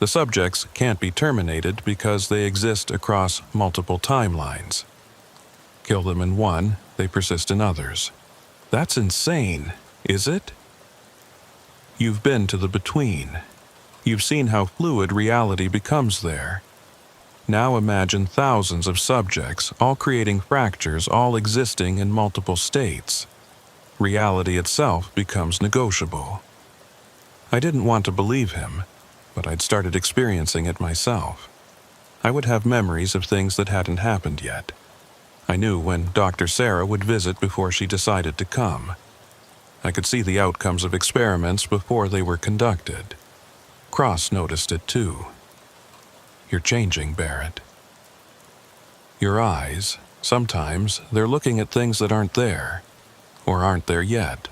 The subjects can't be terminated because they exist across multiple timelines. Kill them in one, they persist in others. That's insane, is it? You've been to the between. You've seen how fluid reality becomes there. Now imagine thousands of subjects, all creating fractures, all existing in multiple states. Reality itself becomes negotiable. I didn't want to believe him, but I'd started experiencing it myself. I would have memories of things that hadn't happened yet. I knew when Dr. Sarah would visit before she decided to come. I could see the outcomes of experiments before they were conducted. Cross noticed it too. You're changing, Barrett. Your eyes, sometimes they're looking at things that aren't there, or aren't there yet.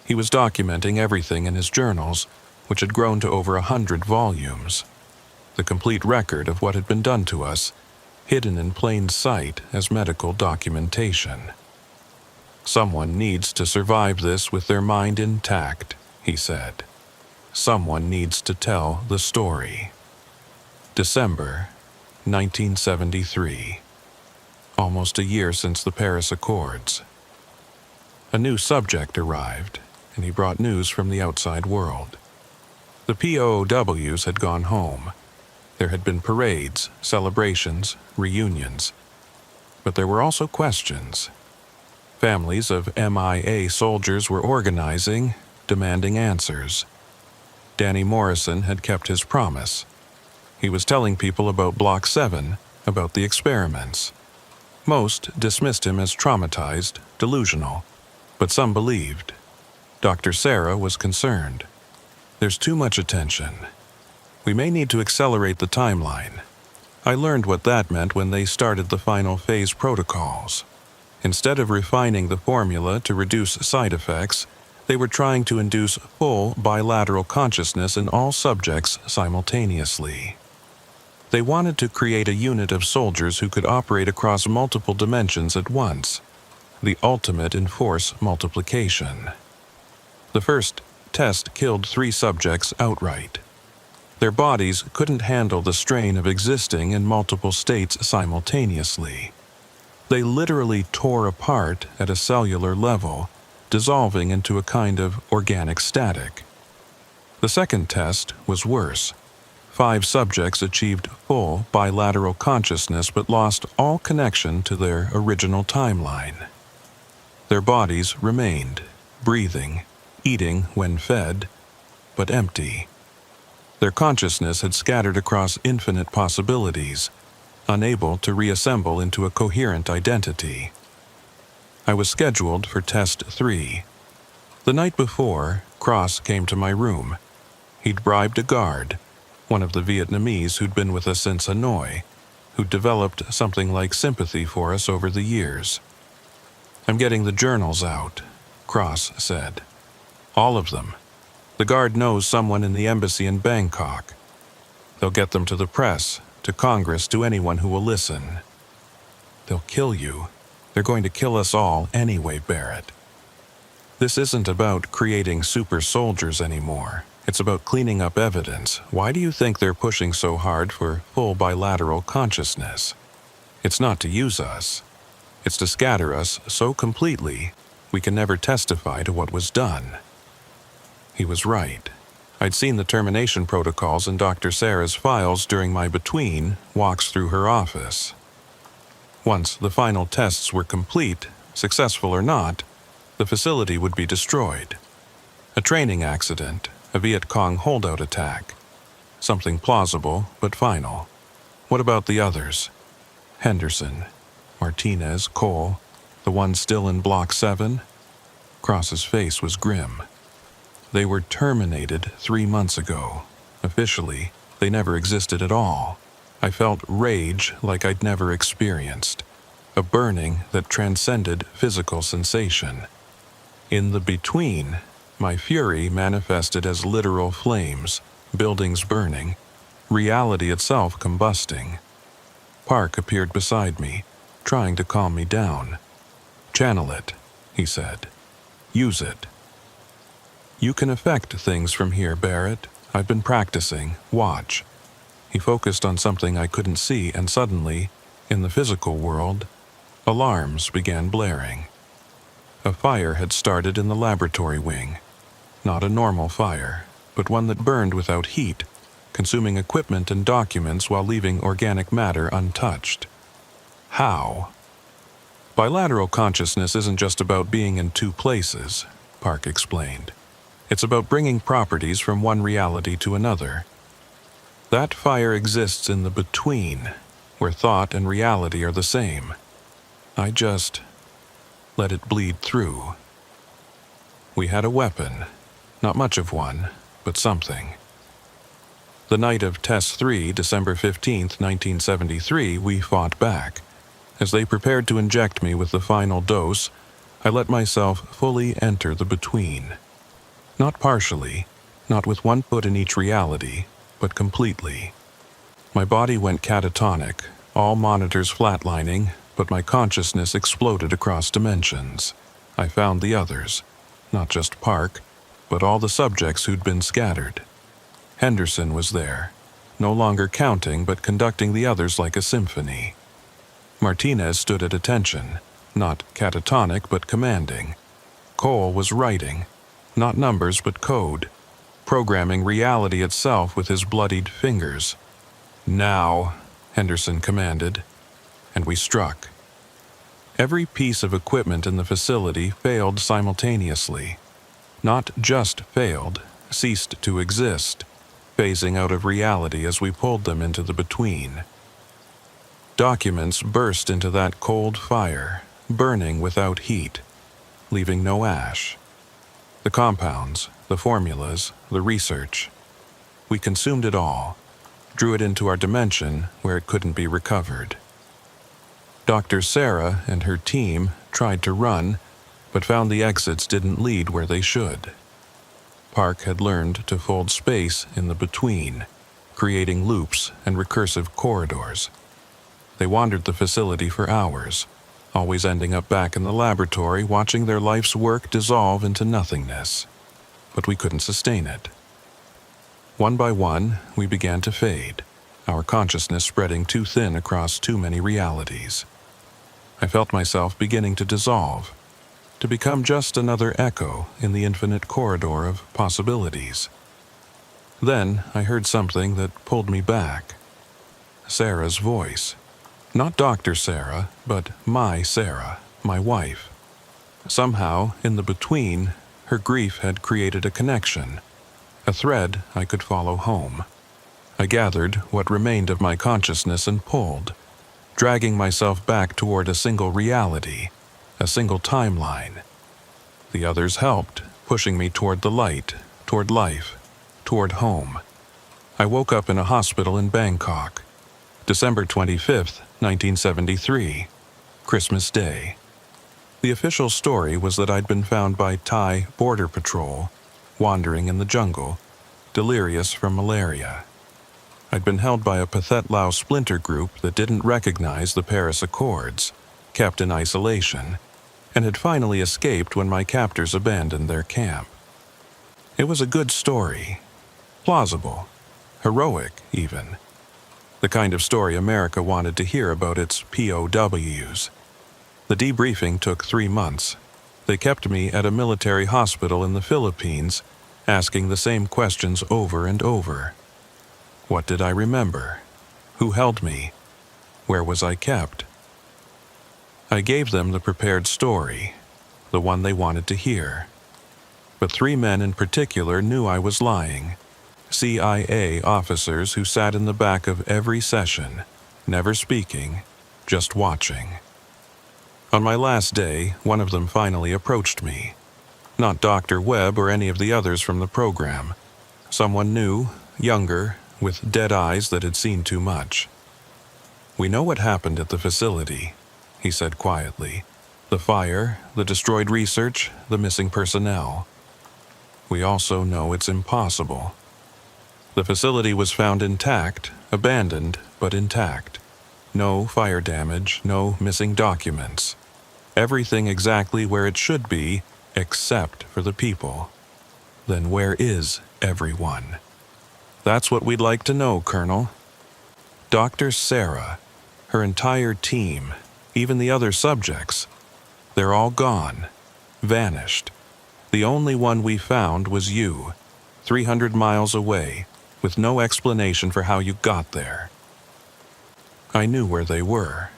He was documenting everything in his journals, which had grown to over 100 volumes. The complete record of what had been done to us, hidden in plain sight as medical documentation. Someone needs to survive this with their mind intact, he said. Someone needs to tell the story. December 1973. Almost a year since the Paris Accords. A new subject arrived, and he brought news from the outside world. The POWs had gone home. There had been parades, celebrations, reunions. But there were also questions. Families of MIA soldiers were organizing, demanding answers. Danny Morrison had kept his promise. He was telling people about Block 7, about the experiments. Most dismissed him as traumatized, delusional, but some believed. Dr. Sarah was concerned. There's too much attention. We may need to accelerate the timeline. I learned what that meant when they started the final phase protocols. Instead of refining the formula to reduce side effects, they were trying to induce full bilateral consciousness in all subjects simultaneously. They wanted to create a unit of soldiers who could operate across multiple dimensions at once, the ultimate in force multiplication. The first test killed 3 subjects outright. Their bodies couldn't handle the strain of existing in multiple states simultaneously. They literally tore apart at a cellular level, dissolving into a kind of organic static. The second test was worse. 5 subjects achieved full bilateral consciousness but lost all connection to their original timeline. Their bodies remained, breathing, eating when fed, but empty. Their consciousness had scattered across infinite possibilities, unable to reassemble into a coherent identity. I was scheduled for test 3. The night before, Cross came to my room. He'd bribed a guard, one of the Vietnamese who'd been with us since Hanoi, who'd developed something like sympathy for us over the years. I'm getting the journals out, Cross said. All of them. The guard knows someone in the embassy in Bangkok. They'll get them to the press, to Congress, to anyone who will listen. They'll kill you. They're going to kill us all anyway, Barrett. This isn't about creating super soldiers anymore. It's about cleaning up evidence. Why do you think they're pushing so hard for full bilateral consciousness? It's not to use us. It's to scatter us so completely we can never testify to what was done. He was right. I'd seen the termination protocols in Dr. Sarah's files during my between walks through her office. Once the final tests were complete, successful or not, the facility would be destroyed. A training accident, a Viet Cong holdout attack. Something plausible, but final. What about the others? Henderson, Martinez, Cole, the ones still in Block 7? Cross's face was grim. They were terminated 3 months ago. Officially, they never existed at all. I felt rage like I'd never experienced. A burning that transcended physical sensation. In the between, My fury manifested as literal flames, buildings burning, reality itself combusting. Park appeared beside me, trying to calm me down. "Channel it," he said. "Use it. You can affect things from here, Barrett. I've been practicing. Watch." He focused on something I couldn't see, and suddenly, in the physical world, alarms began blaring. A fire had started in the laboratory wing. Not a normal fire, but one that burned without heat, consuming equipment and documents while leaving organic matter untouched. How? Bilateral consciousness isn't just about being in two places, Park explained. It's about bringing properties from one reality to another. That fire exists in the between, where thought and reality are the same. I just let it bleed through. We had a weapon, not much of one, but something. The night of Test 3, December 15, 1973, we fought back. As they prepared to inject me with the final dose, I let myself fully enter the between. Not partially, not with one foot in each reality, but completely. My body went catatonic, all monitors flatlining, but my consciousness exploded across dimensions. I found the others, not just Park, but all the subjects who'd been scattered. Henderson was there, no longer counting but conducting the others like a symphony. Martinez stood at attention, not catatonic but commanding. Cole was writing, not numbers but code, programming reality itself with his bloodied fingers. "Now," Henderson commanded, and we struck. Every piece of equipment in the facility failed simultaneously. Not just failed, ceased to exist, phasing out of reality as we pulled them into the between. Documents burst into that cold fire, burning without heat, leaving no ash. The compounds, the formulas, the research. We consumed it all, drew it into our dimension where it couldn't be recovered. Dr. Sarah and her team tried to run, but found the exits didn't lead where they should. Park had learned to fold space in the between, creating loops and recursive corridors. They wandered the facility for hours, always ending up back in the laboratory watching their life's work dissolve into nothingness. But we couldn't sustain it. One by one, we began to fade, our consciousness spreading too thin across too many realities. I felt myself beginning to dissolve, to become just another echo in the infinite corridor of possibilities. Then I heard something that pulled me back. Sarah's voice. Not Dr. Sarah, but my Sarah, my wife. Somehow, in the between, her grief had created a connection, a thread I could follow home. I gathered what remained of my consciousness and pulled, dragging myself back toward a single reality, a single timeline. The others helped, pushing me toward the light, toward life, toward home. I woke up in a hospital in Bangkok, December 25th, 1973, Christmas Day. The official story was that I'd been found by Thai Border Patrol, wandering in the jungle, delirious from malaria. I'd been held by a Pathet Lao splinter group that didn't recognize the Paris Accords, kept in isolation, and had finally escaped when my captors abandoned their camp. It was a good story, plausible, heroic even. The kind of story America wanted to hear about its POWs. The debriefing took 3 months. They kept me at a military hospital in the Philippines, asking the same questions over and over. What did I remember? Who held me? Where was I kept? I gave them the prepared story, the one they wanted to hear. But 3 men in particular knew I was lying. CIA officers who sat in the back of every session, never speaking, just watching. On my last day, one of them finally approached me. Not Dr. Webb or any of the others from the program. Someone new, younger, with dead eyes that had seen too much. "We know what happened at the facility," he said quietly. "The fire, the destroyed research, the missing personnel. we also know it's impossible. The facility was found intact, abandoned, but intact. No fire damage, no missing documents. Everything exactly where it should be, except for the people. Then where is everyone? That's what we'd like to know, Colonel. Dr. Sarah, her entire team, even the other subjects, they're all gone, vanished. The only one we found was you, 300 miles away, with no explanation for how you got there. I knew where they were.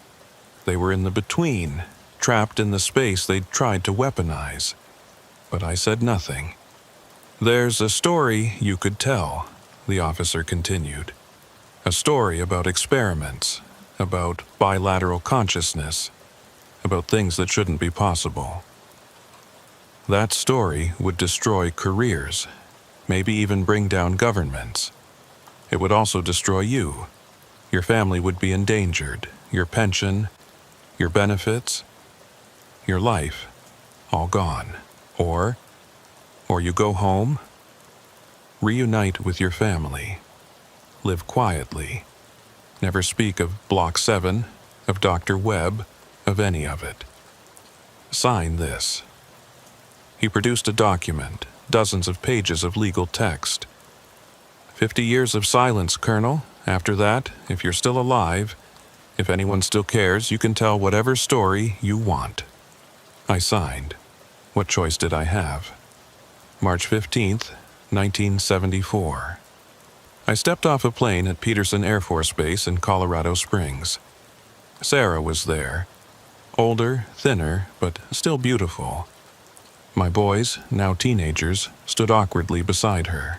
They were in the between, trapped in the space they'd tried to weaponize. But I said nothing. There's a story you could tell, the officer continued. A story about experiments, about bilateral consciousness, about things that shouldn't be possible. That story would destroy careers, maybe even bring down governments. It would also destroy you. Your family would be endangered, your pension, your benefits, your life, all gone. Or you go home, reunite with your family, live quietly, never speak of Block 7, of Dr. Webb, of any of it. Sign this. He produced a document, dozens of pages of legal text. 50 years of silence, Colonel. After that, if you're still alive, if anyone still cares, you can tell whatever story you want. I signed. What choice did I have? March 15th, 1974. I stepped off a plane at Peterson Air Force Base in Colorado Springs. Sarah was there. Older, thinner, but still beautiful. My boys, now teenagers, stood awkwardly beside her.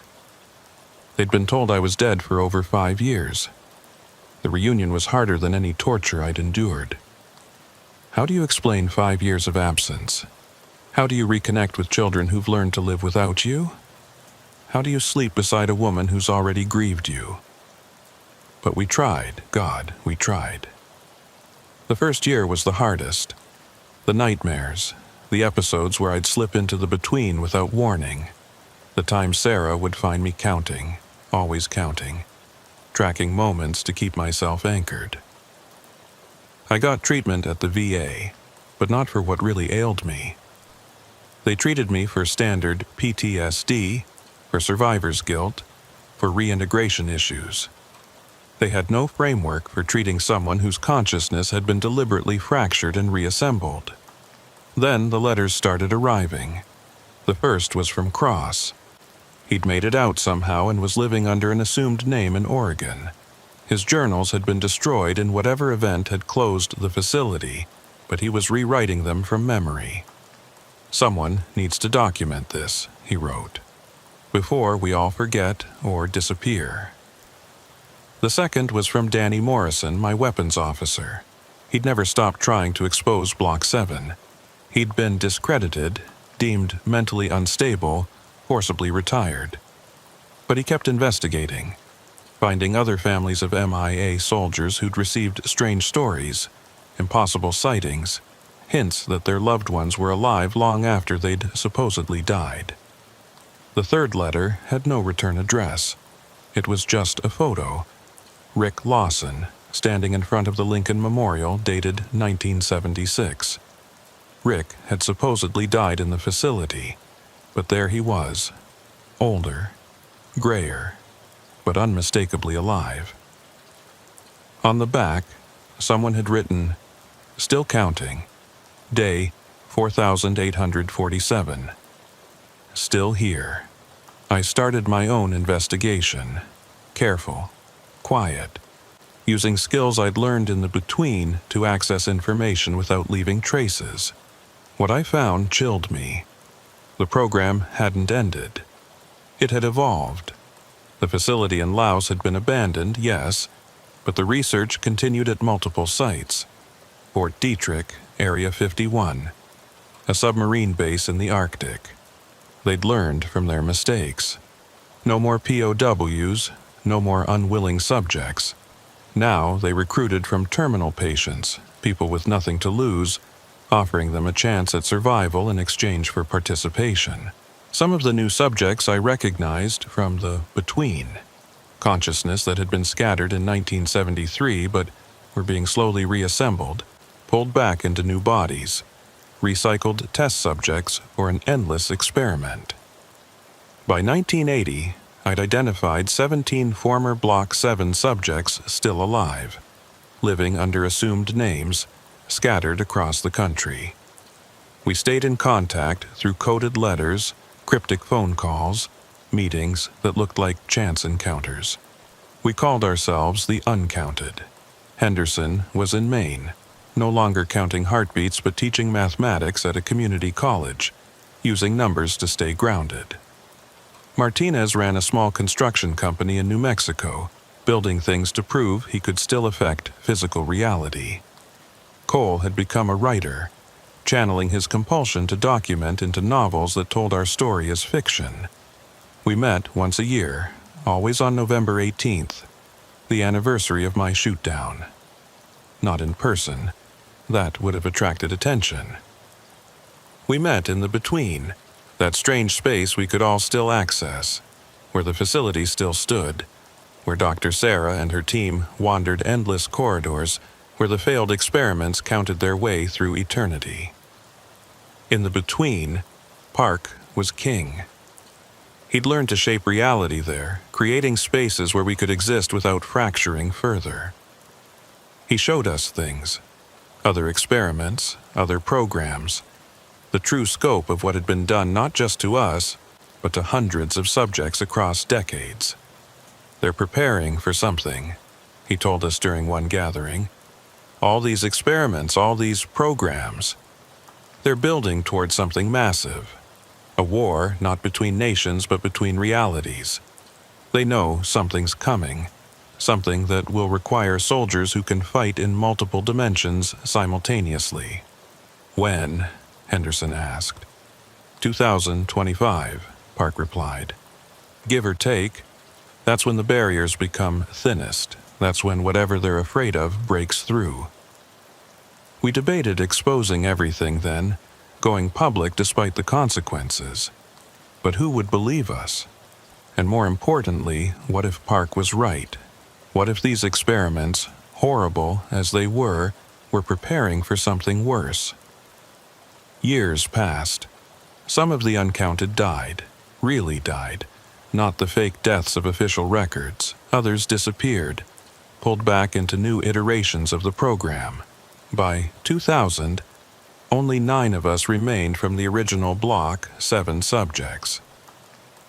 They'd been told I was dead for over 5 years. The reunion was harder than any torture I'd endured. How do you explain 5 years of absence? How do you reconnect with children who've learned to live without you? How do you sleep beside a woman who's already grieved you? But we tried, God, we tried. The first year was the hardest. The nightmares, the episodes where I'd slip into the between without warning. The time Sarah would find me counting, always counting, tracking moments to keep myself anchored. I got treatment at the VA, but not for what really ailed me. They treated me for standard PTSD, for survivor's guilt, for reintegration issues. They had no framework for treating someone whose consciousness had been deliberately fractured and reassembled. Then the letters started arriving. The first was from Cross. He'd made it out somehow and was living under an assumed name in Oregon. His journals had been destroyed in whatever event had closed the facility, but he was rewriting them from memory. Someone needs to document this, he wrote, before we all forget or disappear. The second was from Danny Morrison, my weapons officer. He'd never stopped trying to expose Block 7. He'd been discredited, deemed mentally unstable, forcibly retired. But he kept investigating, finding other families of MIA soldiers who'd received strange stories, impossible sightings, hints that their loved ones were alive long after they'd supposedly died. The third letter had no return address. It was just a photo. Rick Lawson, standing in front of the Lincoln Memorial, dated 1976. Rick had supposedly died in the facility, but there he was, older, grayer, but unmistakably alive. On the back, someone had written, "Still counting. Day 4847. Still here." I started my own investigation, careful, quiet, using skills I'd learned in the between to access information without leaving traces. What I found chilled me. The program hadn't ended. It had evolved. The facility in Laos had been abandoned, yes, but the research continued at multiple sites. Fort Detrick, Area 51, a submarine base in the Arctic. They'd learned from their mistakes. No more POWs, no more unwilling subjects. Now they recruited from terminal patients, people with nothing to lose, offering them a chance at survival in exchange for participation. Some of the new subjects I recognized from the between, consciousness that had been scattered in 1973 but were being slowly reassembled, pulled back into new bodies, recycled test subjects for an endless experiment. By 1980, I'd identified 17 former Block 7 subjects still alive, living under assumed names, scattered across the country. We stayed in contact through coded letters, cryptic phone calls, meetings that looked like chance encounters. We called ourselves the Uncounted. Henderson was in Maine, no longer counting heartbeats but teaching mathematics at a community college, using numbers to stay grounded. Martinez ran a small construction company in New Mexico, building things to prove he could still affect physical reality. Cole had become a writer, channeling his compulsion to document into novels that told our story as fiction. We met once a year, always on November 18th, the anniversary of my shoot-down. Not in person. That would have attracted attention. We met in the between, that strange space we could all still access, where the facility still stood, where Dr. Sarah and her team wandered endless corridors, where the failed experiments counted their way through eternity. In the between, Park was king. He'd learned to shape reality there, creating spaces where we could exist without fracturing further. He showed us things, other experiments, other programs, the true scope of what had been done not just to us, but to hundreds of subjects across decades. They're preparing for something, he told us during one gathering. All these experiments, all these programs, they're building towards something massive. A war not between nations but between realities. They know something's coming, something that will require soldiers who can fight in multiple dimensions simultaneously. When? Henderson asked. 2025, Park replied. Give or take, that's when the barriers become thinnest. That's when whatever they're afraid of breaks through. We debated exposing everything then, going public despite the consequences. But who would believe us? And more importantly, what if Park was right? What if these experiments, horrible as they were preparing for something worse? Years passed. Some of the uncounted died, really died, not the fake deaths of official records. Others disappeared, pulled back into new iterations of the program. By 2000, only 9 of us remained from the original Block 7 subjects.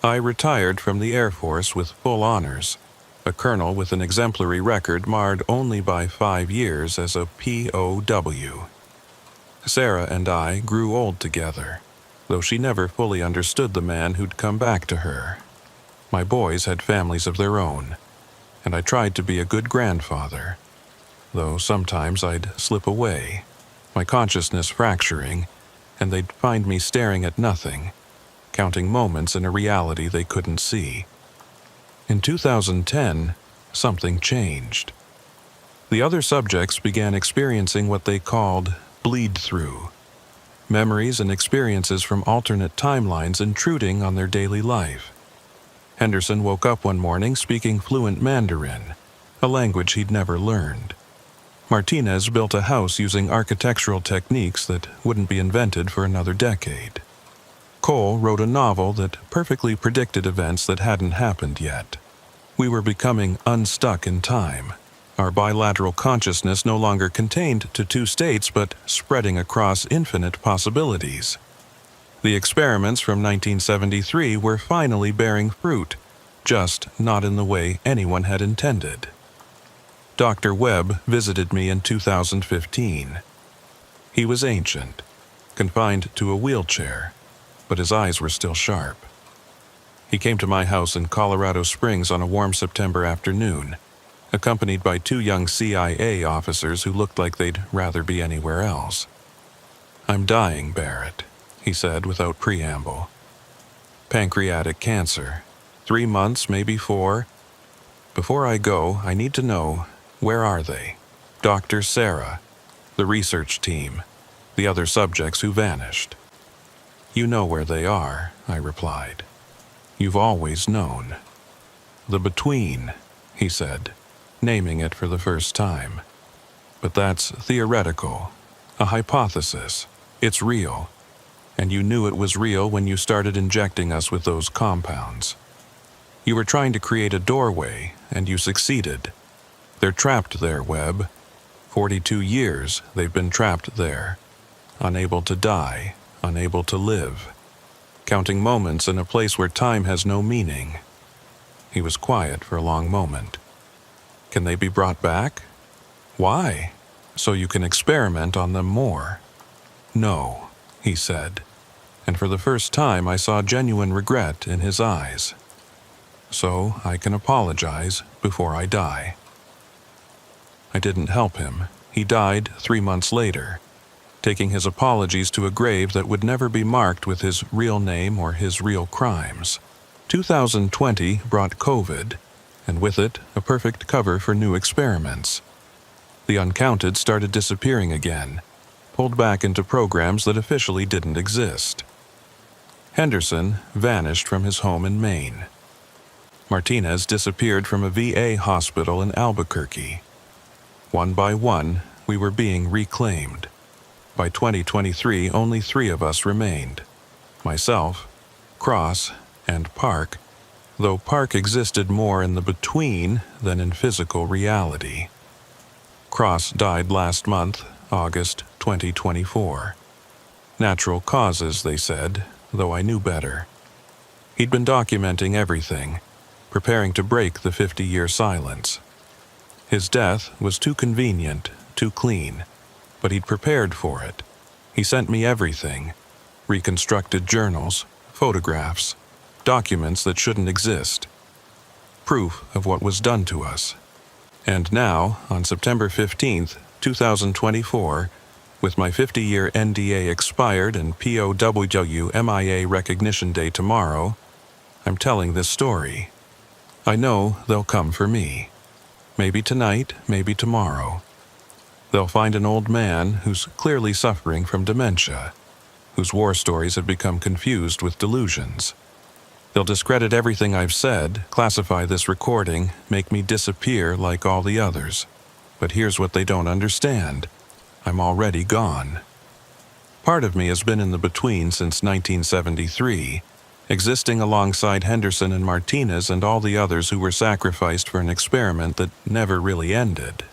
I retired from the Air Force with full honors, a colonel with an exemplary record marred only by 5 years as a POW. Sarah and I grew old together, though she never fully understood the man who'd come back to her. My boys had families of their own, and I tried to be a good grandfather, though sometimes I'd slip away, my consciousness fracturing, and they'd find me staring at nothing, counting moments in a reality they couldn't see. In 2010, something changed. The other subjects began experiencing what they called bleed-through, memories and experiences from alternate timelines intruding on their daily life. Henderson woke up one morning speaking fluent Mandarin, a language he'd never learned. Martinez built a house using architectural techniques that wouldn't be invented for another decade. Cole wrote a novel that perfectly predicted events that hadn't happened yet. We were becoming unstuck in time, our bilateral consciousness no longer contained to 2 states but spreading across infinite possibilities. The experiments from 1973 were finally bearing fruit, just not in the way anyone had intended. Dr. Webb visited me in 2015. He was ancient, confined to a wheelchair, but his eyes were still sharp. He came to my house in Colorado Springs on a warm September afternoon, accompanied by 2 young CIA officers who looked like they'd rather be anywhere else. "I'm dying, Barrett," he said without preamble. "Pancreatic cancer. 3 months, maybe 4. Before I go, I need to know, where are they? Dr. Sarah, the research team, the other subjects who vanished." You know where they are, I replied. You've always known. The between, he said, naming it for the first time. But that's theoretical, a hypothesis. It's real. And you knew it was real when you started injecting us with those compounds. You were trying to create a doorway, and you succeeded. They're trapped there, Webb. 42 years they've been trapped there, unable to die, unable to live, counting moments in a place where time has no meaning. He was quiet for a long moment. Can they be brought back? Why? So you can experiment on them more. No, he said, and for the first time I saw genuine regret in his eyes. So I can apologize before I die. I didn't help him. He died 3 months later, taking his apologies to a grave that would never be marked with his real name or his real crimes. 2020 brought COVID, and with it, a perfect cover for new experiments. The uncounted started disappearing again, pulled back into programs that officially didn't exist. Henderson vanished from his home in Maine. Martinez disappeared from a VA hospital in Albuquerque. One by one, we were being reclaimed. By 2023, only 3 of us remained. Myself, Cross, and Park, though Park existed more in the between than in physical reality. Cross died last month, August 2024. Natural causes, they said, though I knew better. He'd been documenting everything, preparing to break the 50-year silence. His death was too convenient, too clean, but he'd prepared for it. He sent me everything: reconstructed journals, photographs, documents that shouldn't exist, proof of what was done to us. And now, on September 15th, 2024, with my 50-year NDA expired and POW MIA recognition day tomorrow, I'm telling this story. I know they'll come for me. Maybe tonight, maybe tomorrow. They'll find an old man who's clearly suffering from dementia, whose war stories have become confused with delusions. They'll discredit everything I've said, classify this recording, make me disappear like all the others. But here's what they don't understand. I'm already gone. Part of me has been in the between since 1973, existing alongside Henderson and Martinez and all the others who were sacrificed for an experiment that never really ended.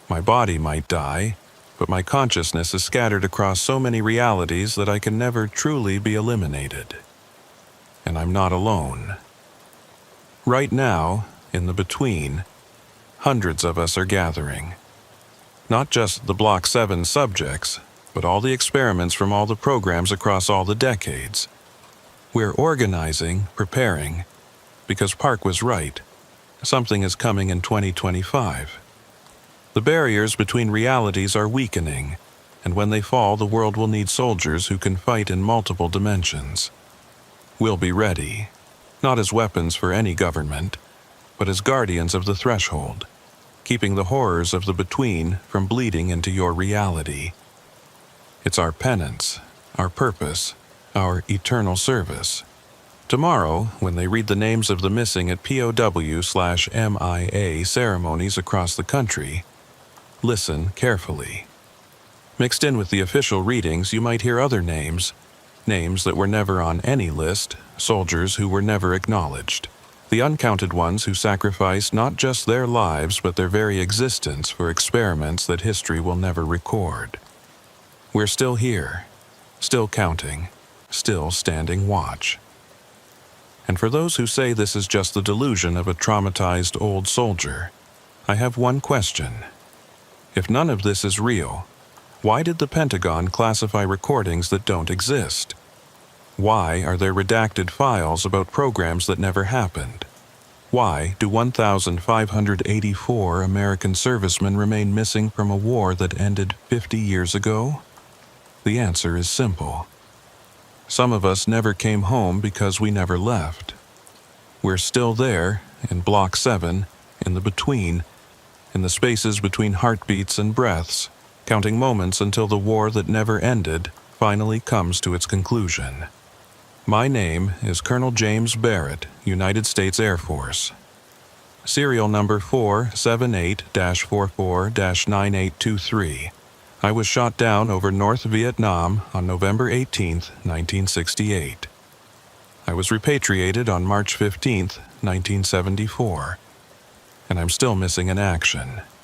My body might die, but my consciousness is scattered across so many realities that I can never truly be eliminated. And I'm not alone. Right now, in the between, hundreds of us are gathering. Not just the Block 7 subjects, but all the experiments from all the programs across all the decades. We're organizing, preparing, because Park was right. Something is coming in 2025. The barriers between realities are weakening, and when they fall, the world will need soldiers who can fight in multiple dimensions. We'll be ready, not as weapons for any government, but as guardians of the threshold, keeping the horrors of the between from bleeding into your reality. It's our penance, our purpose, our eternal service. Tomorrow, when they read the names of the missing at POW/MIA ceremonies across the country, listen carefully. Mixed in with the official readings, you might hear other names that were never on any list, soldiers who were never acknowledged. The uncounted ones who sacrificed not just their lives but their very existence for experiments that history will never record. We're still here, still counting, still standing watch. And for those who say this is just the delusion of a traumatized old soldier, I have one question. If none of this is real, why did the Pentagon classify recordings that don't exist? Why are there redacted files about programs that never happened? Why do 1,584 American servicemen remain missing from a war that ended 50 years ago? The answer is simple. Some of us never came home because we never left. We're still there, in Block 7, in the between, in the spaces between heartbeats and breaths, counting moments until the war that never ended finally comes to its conclusion. My name is Colonel James Barrett, United States Air Force. Serial number 478-44-9823. I was shot down over North Vietnam on November 18, 1968. I was repatriated on March 15, 1974. And I'm still missing in action.